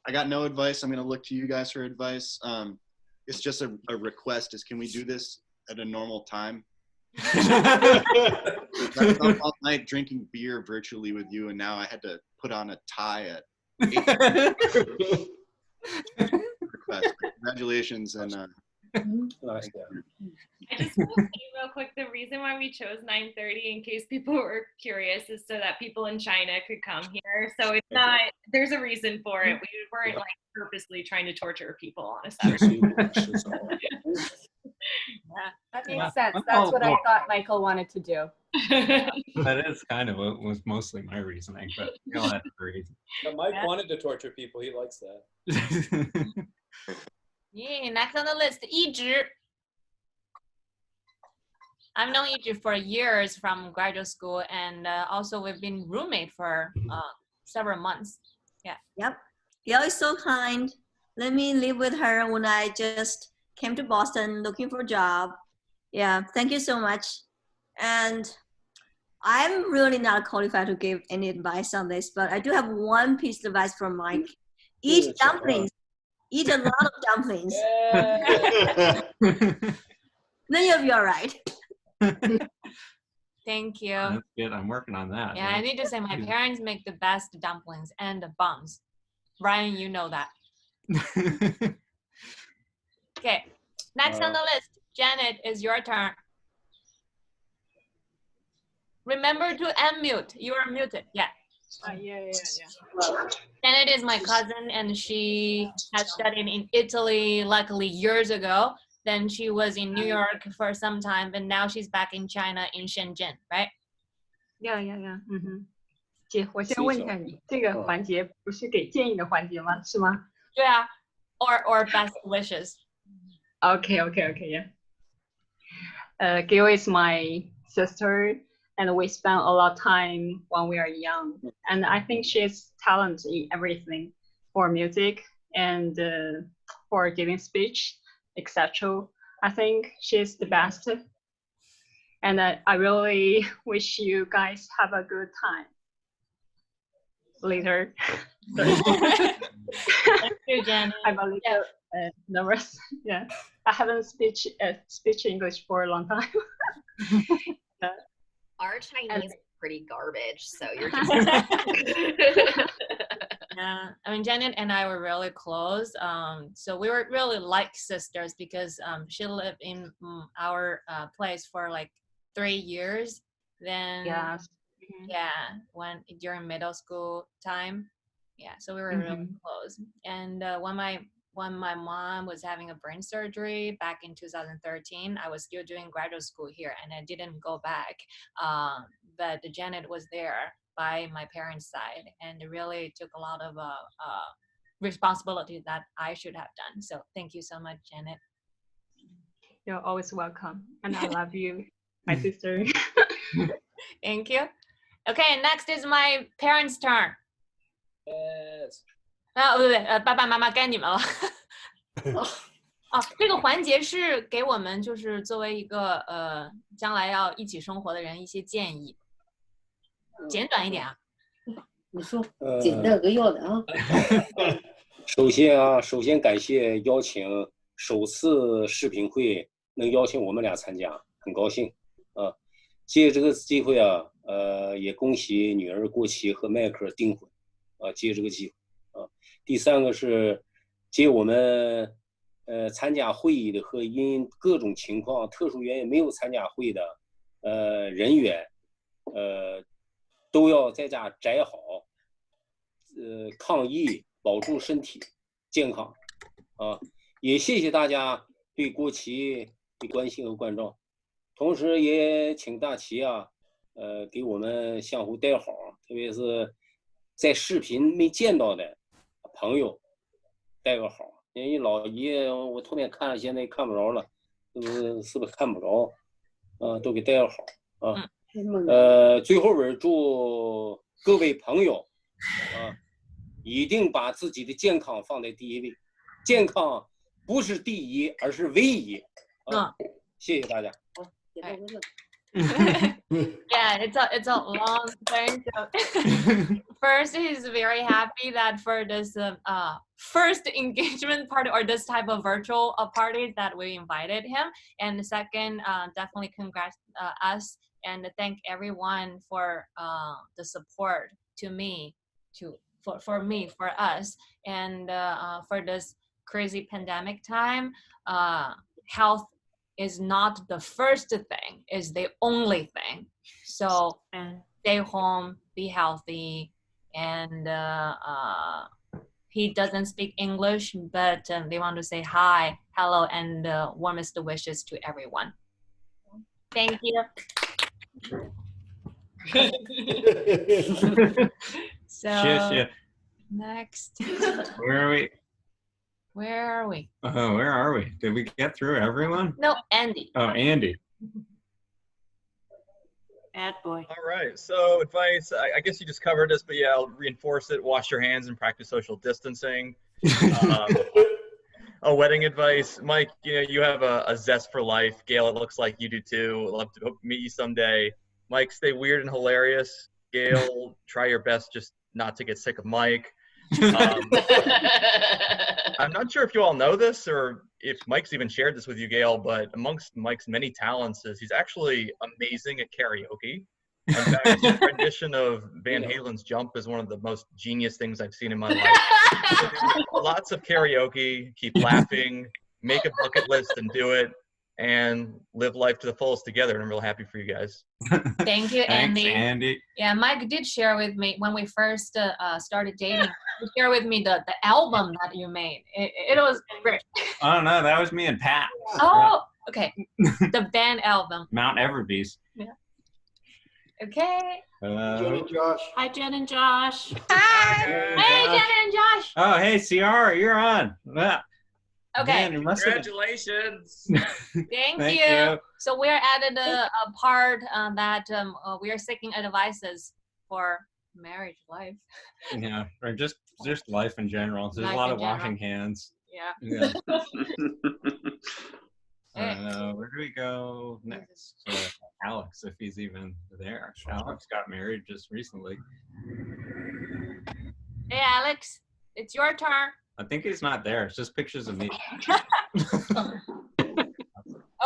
I got no advice. I'm gonna look to you guys for advice. It's just a request. Can we do this at a normal time? I was up all night drinking beer virtually with you, and now I had to put on a tie at 8. Request. Congratulations, and I just want to say real quick, the reason why we chose 9:30, in case people were curious, is so that people in China could come here. So it's not, there's a reason for it. We weren't like purposely trying to torture people on a Saturday. Yeah, that makes sense. That's what I thought Michael wanted to do. That is kind of what was mostly my reasoning, but you know, that's the reason. But Mike wanted to torture people. He likes that. Yeah, next on the list, Yizhi. I've known Yizhi for years from graduate school, and also we've been roommate for several months. Yeah. Yep. Gail is so kind. Let me live with her when I just came to Boston looking for a job. Yeah, thank you so much. And I'm really not qualified to give any advice on this, but I do have one piece of advice from Mike. Eat dumplings. Eat a lot of dumplings. Then you'll be all right. Thank you. That's good. I'm working on that. Yeah, I need to say my parents make the best dumplings and the buns. Ryan, you know that. Okay, next on the list, Janet, is your turn. Remember to unmute. You are muted. Yeah. Yeah. Janet is my cousin, and she has studied in Italy, luckily years ago. Then she was in New York for some time, and now she's back in China in Shenzhen, right? Yeah. 姐，我先问一下你，这个环节不是给建议的环节吗？是吗？对啊 or best wishes. Okay, yeah. Gail is my sister, and we spent a lot of time when we are young. And I think she's talented in everything, for music and for giving speech, etc. I think she's the best. And I really wish you guys have a good time later. Thank you, Janet. I'm a little nervous. Yeah, I haven't speech English for a long time. Our Chinese is pretty garbage, so you're just. Yeah, I mean, Janet and I were really close. So we were really like sisters because she lived in our place for like 3 years. Then when during middle school time, so we were really close. And when my mom was having a brain surgery back in 2013, I was still doing graduate school here, and I didn't go back. But Janet was there by my parents' side, and really took a lot of responsibility that I should have done. So thank you so much, Janet. You're always welcome, and I love you, my sister. Thank you. Okay, next is my parents' turn. Yes. kids. 啊，不对，爸爸妈妈该你们了。哦，这个环节是给我们就是作为一个将来要一起生活的人一些建议，简短一点啊。你说简单扼要的啊。首先感谢邀请，首次视频会能邀请我们俩参加，很高兴啊。借这个机会啊，也恭喜女儿过期和迈克尔订婚啊，借这个机会啊。第三个是借我们参加会议的和因各种情况特殊原因没有参加会议的人员，都要在家宅好，抗疫，保住身体健康啊！也谢谢大家对国旗的关心和关照，同时也请大旗啊，给我们相互带好，特别是在视频没见到的朋友带个好。因为老爷我头天看了，现在看不着了，是不是看不着？都给带个好啊。最后边祝各位朋友啊，一定把自己的健康放在第一位，健康不是第一，而是唯一啊！谢谢大家。Yeah, it's a long thing. First, he's very happy that for this first engagement party or this type of virtual party that we invited him. And second, definitely congrats us and thank everyone for the support to me, for me, for us, and for this crazy pandemic time. Health is not the first thing, is the only thing. So stay home, be healthy, and he doesn't speak English, but they want to say hi, hello, and warmest wishes to everyone. Thank you. So next, Where are we? Where are we? Oh, where are we? Did we get through everyone? No, Andy. Oh, Andy. Bad boy. All right. So advice, I guess you just covered this, but yeah, I'll reinforce it. Wash your hands and practice social distancing. A wedding advice, Mike, you know, you have a zest for life. Gail, it looks like you do too. I'd love to meet you someday. Mike, stay weird and hilarious. Gail, try your best just not to get sick of Mike. I'm not sure if you all know this or if Mike's even shared this with you, Gail, but amongst Mike's many talents is he's actually amazing at karaoke. In fact, his rendition of Van Halen's Jump is one of the most genius things I've seen in my life. Lots of karaoke, keep laughing, make a bucket list and do it, and live life to the fullest together. And I'm real happy for you guys. Thank you, Andy. Thanks, Andy. Yeah, Mike did share with me when we first started dating. He shared with me the album that you made. It was great. Oh no, that was me and Pat. Oh, okay. The band album. Mount Everbeast. Yeah. Okay. Jen and Josh. Hi, Jen and Josh. Hi. Hey, Jen and Josh. Oh, hey, Ciara, you're on. Yeah. Okay. Man, you must have- Congratulations. Thank you. So we're added a part that we are seeking advices for marriage life. Yeah, or just life in general. There's Life a lot in of washing general. hands. Yeah. Where do we go next? Alex, if he's even there. Alex got married just recently. Hey, Alex, it's your turn. I think he's not there. It's just pictures of me.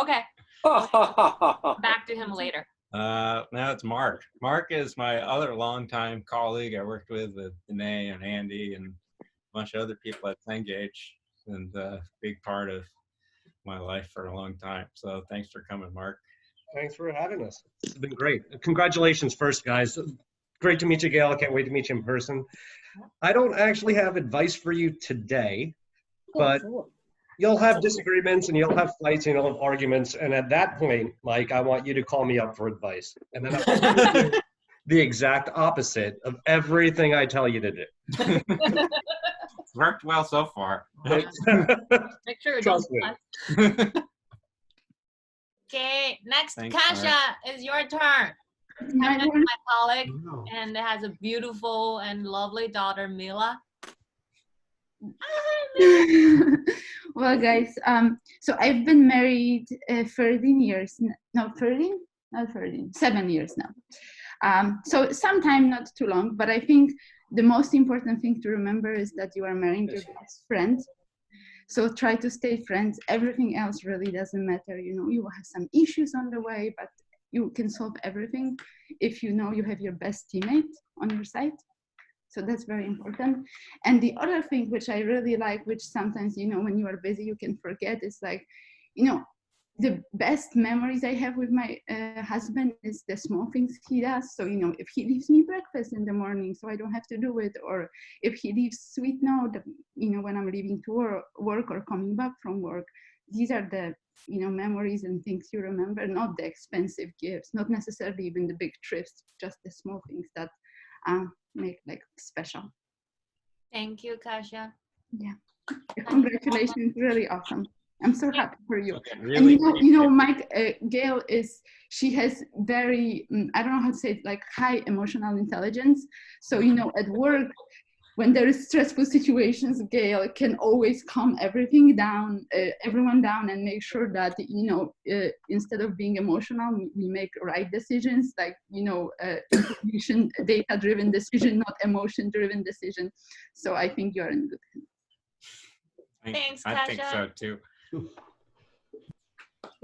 Okay. Back to him later. Now it's Mark. Mark is my other longtime colleague I worked with Danae and Andy and a bunch of other people at Cengage, and a big part of my life for a long time. So thanks for coming, Mark. Thanks for having us. It's been great. Congratulations first, guys. Great to meet you, Gail. I can't wait to meet you in person. I don't actually have advice for you today, but you'll have disagreements and you'll have fights and you'll have arguments. And at that point, Mike, I want you to call me up for advice. And then I'll do the exact opposite of everything I tell you to do. It's worked well so far. Make sure you Trust don't me. Okay, next, Thanks, Kasha, it's your turn. Kasha is my colleague and has a beautiful and lovely daughter, Mila. Well, guys, so I've been married 13 years, no, 13? Not 13, 7 years now. So sometime not too long, but I think the most important thing to remember is that you are marrying your best friend. So try to stay friends. Everything else really doesn't matter. You know, you will have some issues on the way, but you can solve everything if you know you have your best teammate on your side. So that's very important. And the other thing which I really like, which sometimes, you know, when you are busy, you can forget, is like, you know, the best memories I have with my husband is the small things he does. So, you know, if he leaves me breakfast in the morning so I don't have to do it, or if he leaves sweet note, you know, when I'm leaving to work or coming back from work, these are the, you know, memories and things you remember, not the expensive gifts, not necessarily even the big trips, just the small things that make like special. Thank you, Kasia. Yeah, congratulations, really awesome. I'm so happy for you. Okay, really and you know, Mike, Gail she has very, I don't know how to say it, like high emotional intelligence. So, you know, at work, when there is stressful situations, Gail can always calm everything down, everyone down, and make sure that, you know, instead of being emotional, we make right decisions, like, you know, information, data-driven decision, not emotion-driven decision. So I think you're in good hands. Thanks, I think Kasia. so too.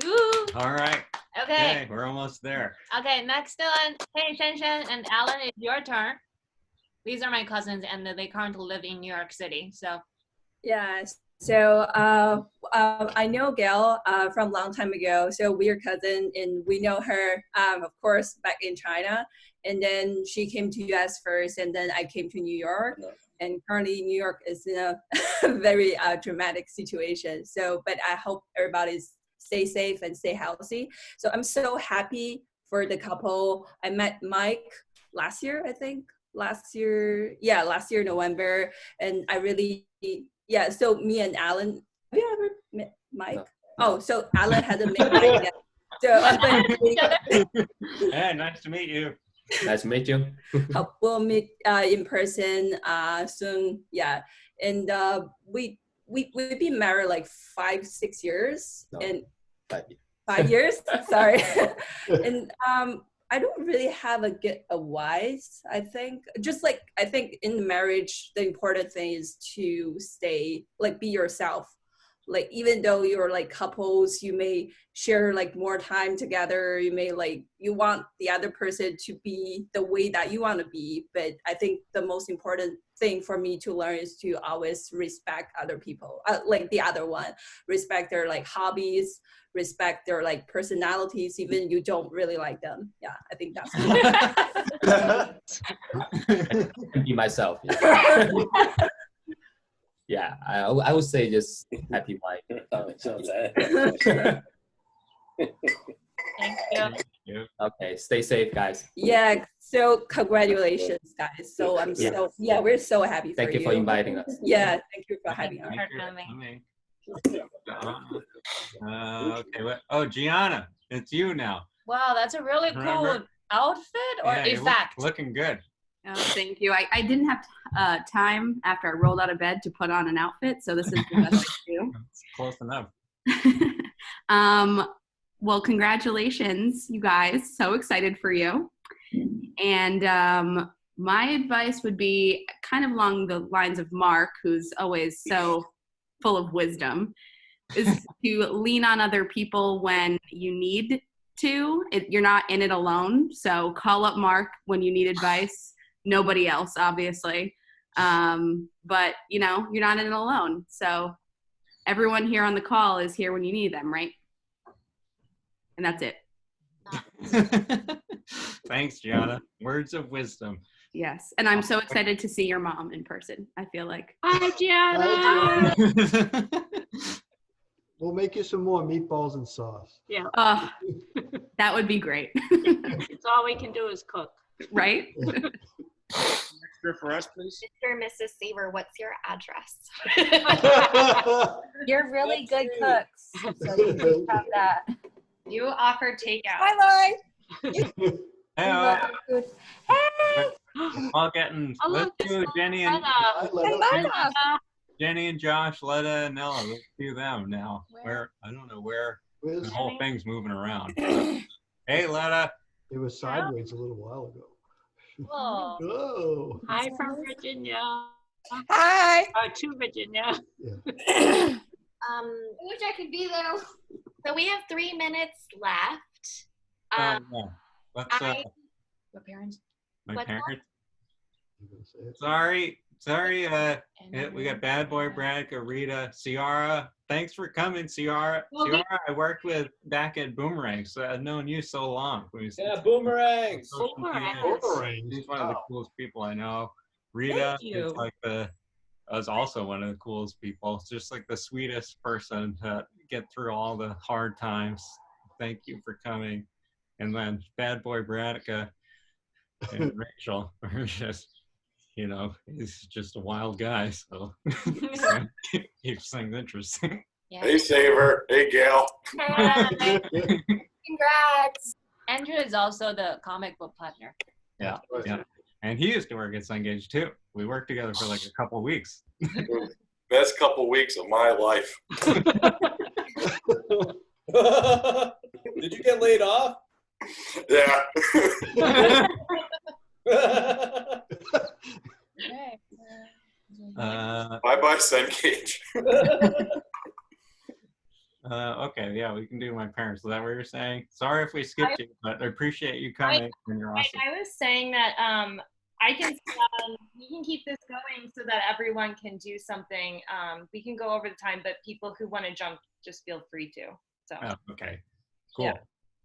Woo. All right. Okay. We're almost there. Okay, next one. Hey, Shen and Alan, it's your turn. These are my cousins, and they currently live in New York City. So, yeah. So I know Gail from a long time ago. So we're cousins, and we know her, of course, back in China. And then she came to US first, and then I came to New York. And currently, New York is in a very dramatic situation. So, but I hope everybody's stay safe and stay healthy. So I'm so happy for the couple. I met Mike last year, I think. Last year November, and I really, yeah, so me and Alan, have you ever met Mike? No. Oh, so Alan hasn't met Mike yet. So Hey, nice to meet you. Nice to meet you. We'll meet in person soon. Yeah, and we've been married like 5-6 years. No, and 5 years. Sorry. And I don't really have a wise, I think. Just like, I think in marriage, the important thing is to stay, like, be yourself. Like, even though you're like couples, you may share like more time together. You may like, you want the other person to be the way that you want to be. But I think the most important thing for me to learn is to always respect other people, like the other one, respect their like hobbies, respect their like personalities, even you don't really like them. Yeah, I think that's be myself. Yeah, I would say just happy wife. Thank you. Okay, stay safe, guys. Yeah, so congratulations, guys. So I'm we're so happy for you. Thank you for inviting us. Yeah, thank you for having us. Okay. Gianna, it's you now. Wow, that's a really cool outfit or effect. Looking good. Oh, thank you. I didn't have time after I rolled out of bed to put on an outfit, so this is the best I can do. It's close enough. Well, congratulations, you guys. So excited for you. And my advice would be kind of along the lines of Mark, who's always so full of wisdom, is to lean on other people when you need to. You're not in it alone, so call up Mark when you need advice. Nobody else, obviously. But, you know, you're not in it alone. So everyone here on the call is here when you need them, right? And that's it. Thanks, Gianna. Words of wisdom. Yes. And I'm so excited to see your mom in person, I feel like. Hi, Gianna. We'll make you some more meatballs and sauce. Yeah. That would be great. It's all we can do is cook. Right? Extra for us, please. Mr. and Mrs. Seaver, what's your address? You're really good cooks, so you can have that. You offer takeout. Hi, Hello. Hey. All getting. Let's do Jenny and Jenny and Josh, Letta and Ella. Let's do them now. Where I don't know where the whole thing's moving around. Hey, Letta. It was sideways a little while ago. Whoa. Whoa. Hi from Virginia. Hi. To Virginia. I wish I could be there. So we have 3 minutes left. Yeah. Let's, What parents? my what's that? parents. Sorry. We got Bad Boy, Bradka, Rita, Ciara. Thanks for coming, Ciara. Ciara, I worked with back at Boomerangs. So I've known you so long. Yeah, Boomerangs. She's one of the coolest people I know. Rita is like is also one of the coolest people. It's just like the sweetest person to get through all the hard times. Thank you for coming. And then Bad Boy, Bradka, and Rachel are just, he's just a wild guy, so keeps things interesting. Yeah. Hey, Saver. Hey, Gail. Congrats. Andrew is also the comic book partner. Yeah. And he used to work at Cengage too. We worked together for like a couple of weeks. Best couple weeks of my life. Did you get laid off? Yeah. Bye-bye, Cengage. Okay, yeah, we can do my parents. Is that what you're saying? Sorry if we skipped you, but I appreciate you coming. And you're awesome. I was saying that we can keep this going so that everyone can do something. We can go over the time, but people who want to jump, just feel free to. So. Oh, okay, cool. Yeah.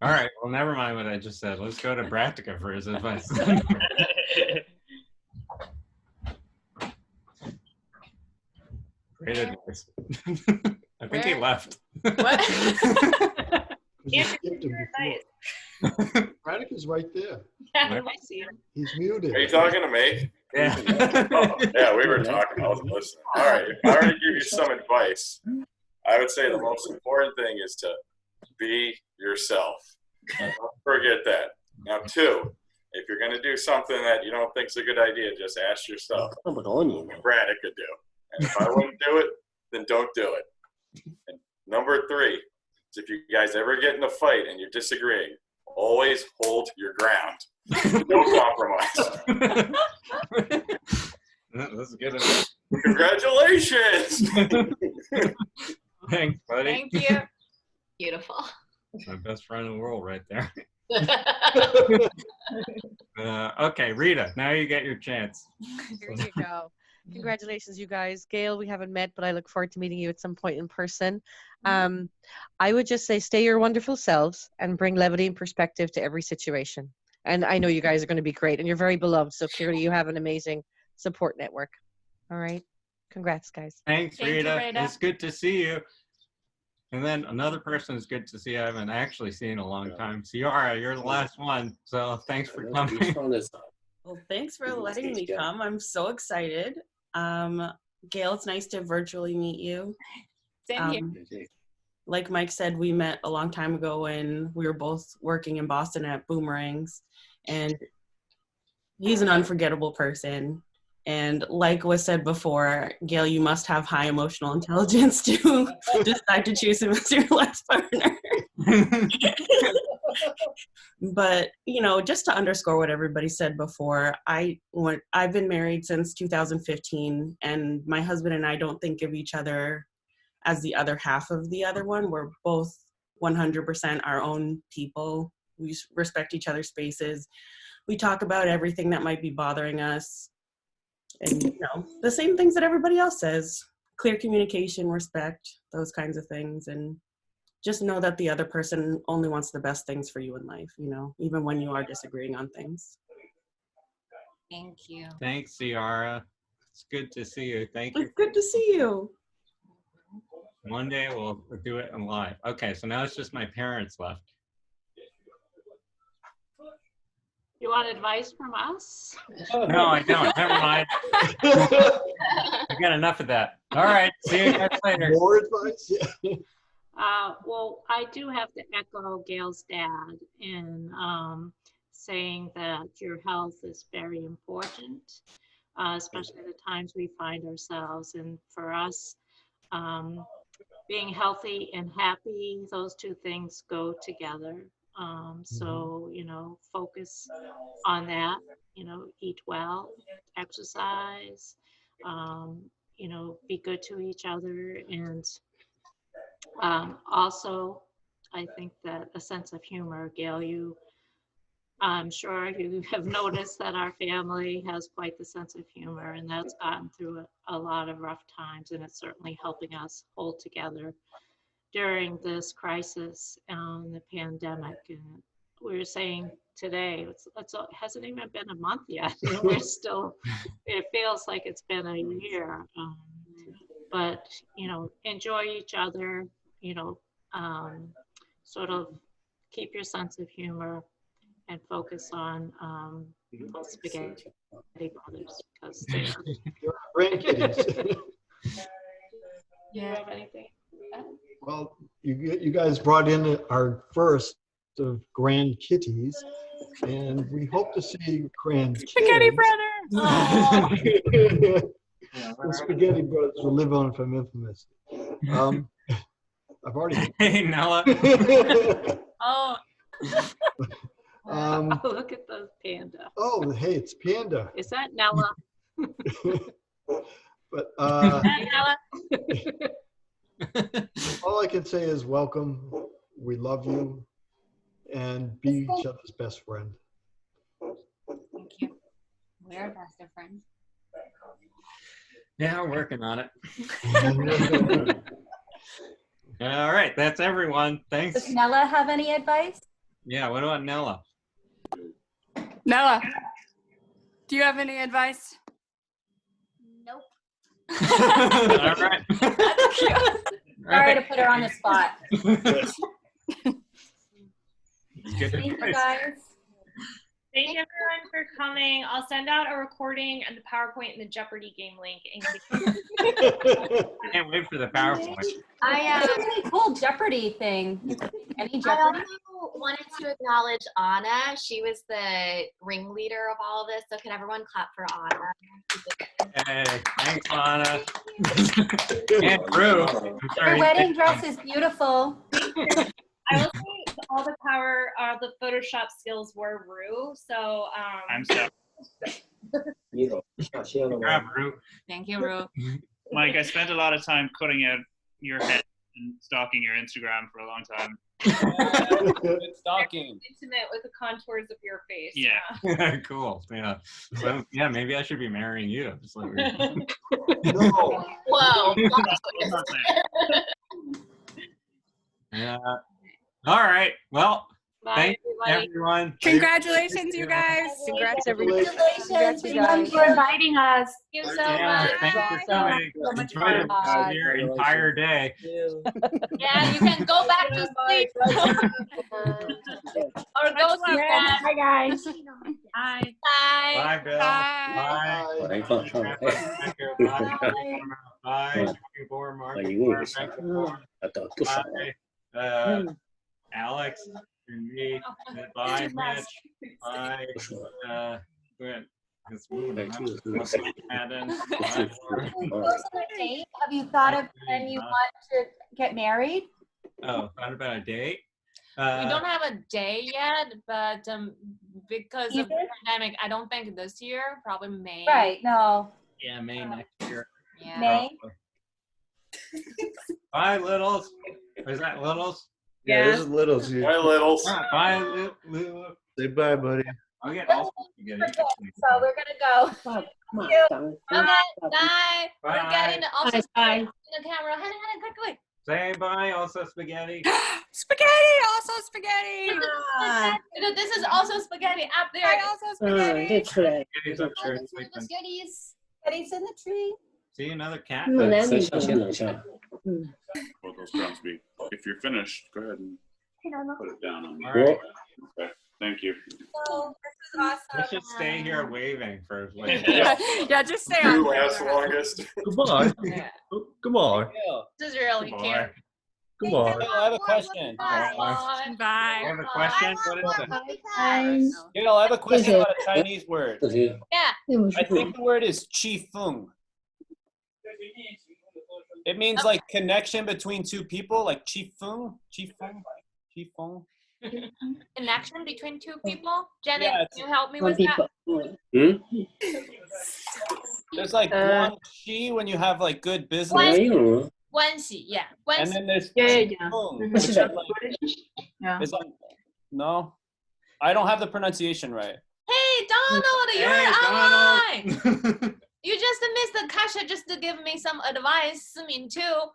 All right, well, never mind what I just said. Let's go to Bradka for his advice. Great advice. I think he left. What? Bradka's right there. Yeah, I see him. He's muted. Are you talking to me? Yeah. Yeah, we were talking. I was listening. All right. If I were to give you some advice, I would say the most important thing is to be yourself. Don't forget that. Now, 2, if you're going to do something that you don't think is a good idea, just ask yourself what Braddock could do. And if I wouldn't do it, then don't do it. And number 3 is if you guys ever get in a fight and you're disagreeing, always hold your ground. No compromise. That's good advice. Congratulations. Thanks, buddy. Thank you. Beautiful. That's my best friend in the world right there. Okay, Rita, now you get your chance. Here you go. Congratulations, you guys. Gail, we haven't met, but I look forward to meeting you at some point in person. I would just say stay your wonderful selves and bring levity and perspective to every situation. And I know you guys are going to be great, and you're very beloved, so clearly you have an amazing support network. All right? Congrats, guys. Thanks, Rita. It's good to see you. And then another person is good to see I haven't actually seen in a long time. Ciara, you're the last one, so thanks for coming. Well, thanks for letting me come. I'm so excited. Gail, it's nice to virtually meet you. Same here. Like Mike said, we met a long time ago when we were both working in Boston at Boomerangs, and he's an unforgettable person. And like was said before, Gail, you must have high emotional intelligence to decide to choose him as your life partner. But, just to underscore what everybody said before, I've been married since 2015, and my husband and I don't think of each other as the other half of the other one. We're both 100% our own people. We respect each other's spaces. We talk about everything that might be bothering us. And, the same things that everybody else says. Clear communication, respect, those kinds of things. And just know that the other person only wants the best things for you in life, even when you are disagreeing on things. Thank you. Thanks, Ciara. It's good to see you. Thank you. It's good to see you. One day we'll do it in live. Okay, so now it's just my parents left. You want advice from us? No, I don't. Never mind. I got enough of that. All right. See you guys later. More advice? Yeah. Well, I do have to echo Gail's dad in saying that your health is very important. especially the times we find ourselves. And for us, being healthy and happy, those two things go together. So, you know, focus on that, you know, eat well, exercise, you know, be good to each other. And also, I think that a sense of humor. Gail, I'm sure you have noticed that our family has quite the sense of humor, and that's gotten through a lot of rough times, and it's certainly helping us hold together during this crisis, the pandemic. And we were saying today, it hasn't even been a month yet, and we're still, it feels like it's been a year. But, you know, enjoy each other, you know, sort of keep your sense of humor and focus on spaghetti brothers, because they're grandkids. Do you have anything? Well, you guys brought in our first of grand kitties, and we hope to see grand Spaghetti kids. brothers. The spaghetti brothers will live on from infamous. I've already. Hey, Nella. Oh. Um, Look at the panda. Oh, hey, it's Panda. Is that Nella? But Nella? all I can say is welcome. We love you, and be each other's best friend. Thank you. We're best of friends. Yeah, I'm working on it. All right, that's everyone. Thanks. Does Nella have any advice? Yeah, what about Nella? Nella, do you have any advice? Nope. All right. That's cute. Sorry to put her on the spot. Thank you, guys. Thank you everyone for coming. I'll send out a recording and the PowerPoint and the Jeopardy game link. I can't wait for the PowerPoint. It's a really cool Jeopardy thing. Any Jeopardy? I also wanted to acknowledge Anna. She was the ringleader of all of this. So can everyone clap for Anna? Hey, thanks, Anna. And Rue. Your wedding dress is beautiful. I will say all the the Photoshop skills were Rue. So I'm so. Thank you, Rue. Mike, I spent a lot of time cutting out your head and stalking your Instagram for a long time. Good stalking. Intimate with the contours of your face. Yeah. Cool. Yeah. So yeah, maybe I should be marrying you. Just like No. Whoa. Yeah. All right. Well, Bye, thanks everybody. everyone. Congratulations, you guys. Congrats, everybody. Congratulations. We love Thanks for you. inviting us. Thank you so Yeah, much. thanks for coming. So much Enjoy fun. your entire day. Yeah, you can go back to sleep. Or go to bed. Hi, guys. Bye. Bye. Bye, Bill. Bye. Bye. Bye. Alex and me. Bye, Mitch. Bye. Have you thought of when you want to get married? Oh, thought about a date? We don't have a day yet, but because of the pandemic, I don't think this year, probably May. Right, no. Yeah, May next year. Yeah. May? Bye, Littles. Is that Littles? Yeah, this is Littles. Yeah. Bye, Littles. Bye, Littles. Say bye, buddy. I'll get all spaghetti. So we're gonna go. Okay, bye. We're getting also in the camera. Honey, quickly. Say bye, also spaghetti. Spaghetti, also spaghetti. This is also spaghetti up there. Hi, also spaghetti. Spaghetti's up there sleeping. Spaghetti's in the tree. See another cat? Both those grounds be. If you're finished, go ahead and put it down on me. All right. Okay. Thank you. So this is awesome. Let's just stay here waving for Yeah, just stay on. Who lasts longest? Come on. Come on. This is really cute. Come on. Gail, I have a question. Bye. I have a question. What is it? Gail, I have a question about a Chinese word. Yeah. I think the word is chi feng. It means like connection between two people, like chi feng, chi feng, chi feng. Connection between two people. Janet, Yeah, can you help me with that? There's like one chi when you have like good business. Guanxi, yeah. And Guanxi. then there's Yeah, chi yeah. feng, which is like, it's like, no, I don't have the pronunciation right. Hey, Donald, you're Hey, online. You just missed the Kasha just to give me some advice. Simin too.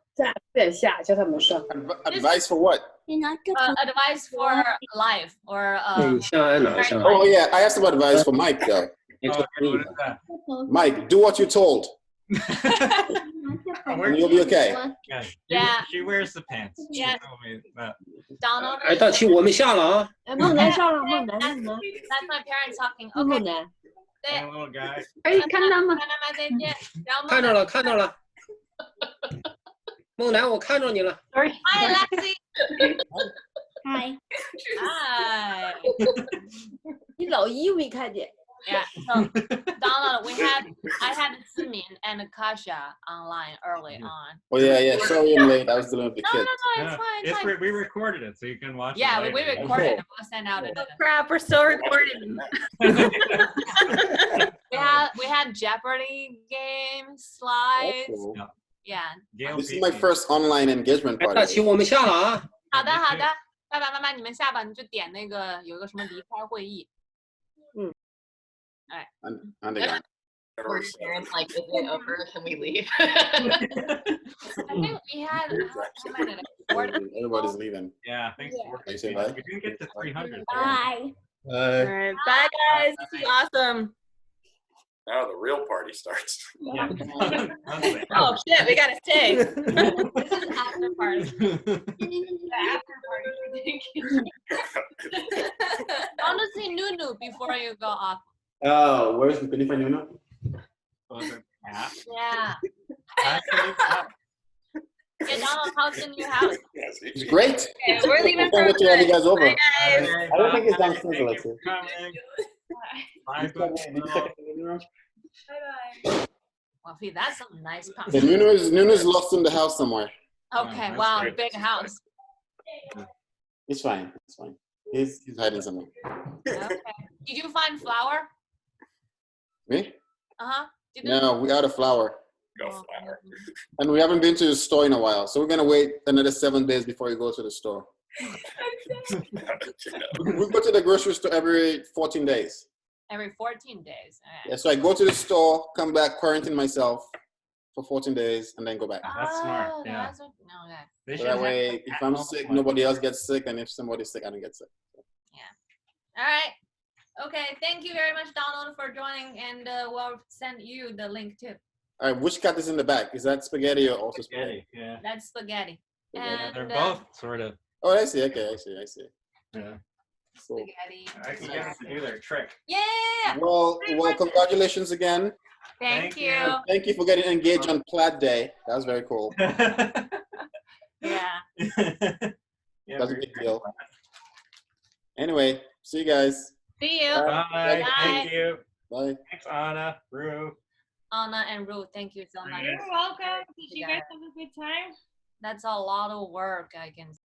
Advice for what? Advice for life or Oh yeah, I have some advice for Mike though. Mike, do what you're told. And you'll be okay. Yeah. She wears the pants. She Yeah. told me that. Donald. 哎，大齐，我们下了啊。 That's my parents talking. Okay. Hey, little guy. 可以看到吗？再见。看着了，看着了。梦楠，我看着你了。 Hi, Lexi. Hi. Hi. 你老一没看见。 Yeah. So, Donald, I had Simin and Kasha online early on. Oh yeah. Sorry I'm late. I was dealing with the kids. No, it's fine. It's fine. We recorded it, so you can watch Yeah, it. we recorded it. We'll send out Oh crap, we're still recording. we had Jeopardy games, slides. Cool. Yeah. This is my first online engagement 哎， party. 大齐，我们下了啊。好的，好的，爸爸妈妈，你们下吧，你就点那个有一个什么离开会议。哎。And again. Or parents like, is it over? Can we leave? I think we had how many? Like, Everybody's leaving. Yeah, thanks for Can you say bye? We didn't get to 300. Bye. All right, bye guys. This is awesome. Now the real party starts. Yeah. Oh shit, we gotta stay. This is after party. The after party. I want to see Nunu before you go off. Oh, where's the Benny Nuno? Yeah. Hey, Donald, how's the new house? It's great. Okay, we're leaving I for can't wait to have you guys over. Bye, guys. I don't think it's downstairs, Alexia. Bye-bye. Well, see, that's some nice pumpkin. The Nuno's lost in the house somewhere. Okay, wow, big house. It's fine. It's fine. He's hiding somewhere. Okay. Did you find flour? Me? Uh-huh. No, we out of flour. Go flour. And we haven't been to the store in a while, so we're gonna wait another 7 days before we go to the store. We go to the grocery store every 14 days. Every 14 days. Okay. Yeah, so I go to the store, come back, quarantine myself for 14 days, and then go back. That's smart. Yeah. That's what, no, okay. So that way, if I'm sick, nobody else gets sick, and if somebody's sick, I don't get sick. All right. Okay, thank you very much, Donald, for joining, and we'll send you the link too. All right, which cat is in the back? Is that spaghetti or also spaghetti? Yeah. That's spaghetti. Yeah, And, they're both sort of. Oh, I see. Okay, I see. Yeah. Cool. Spaghetti. I can get them to do their trick. Yeah. Well, congratulations again. Thank you. Thank you for getting engaged on Plaid Day. That was very cool. Yeah. That's a big deal. Anyway, see you guys. See you. Bye. Thank you. Bye. Thanks, Anna, Rue. Anna and Ruth, thank you so much. You're welcome. Did you guys have a good time? That's a lot of work, I can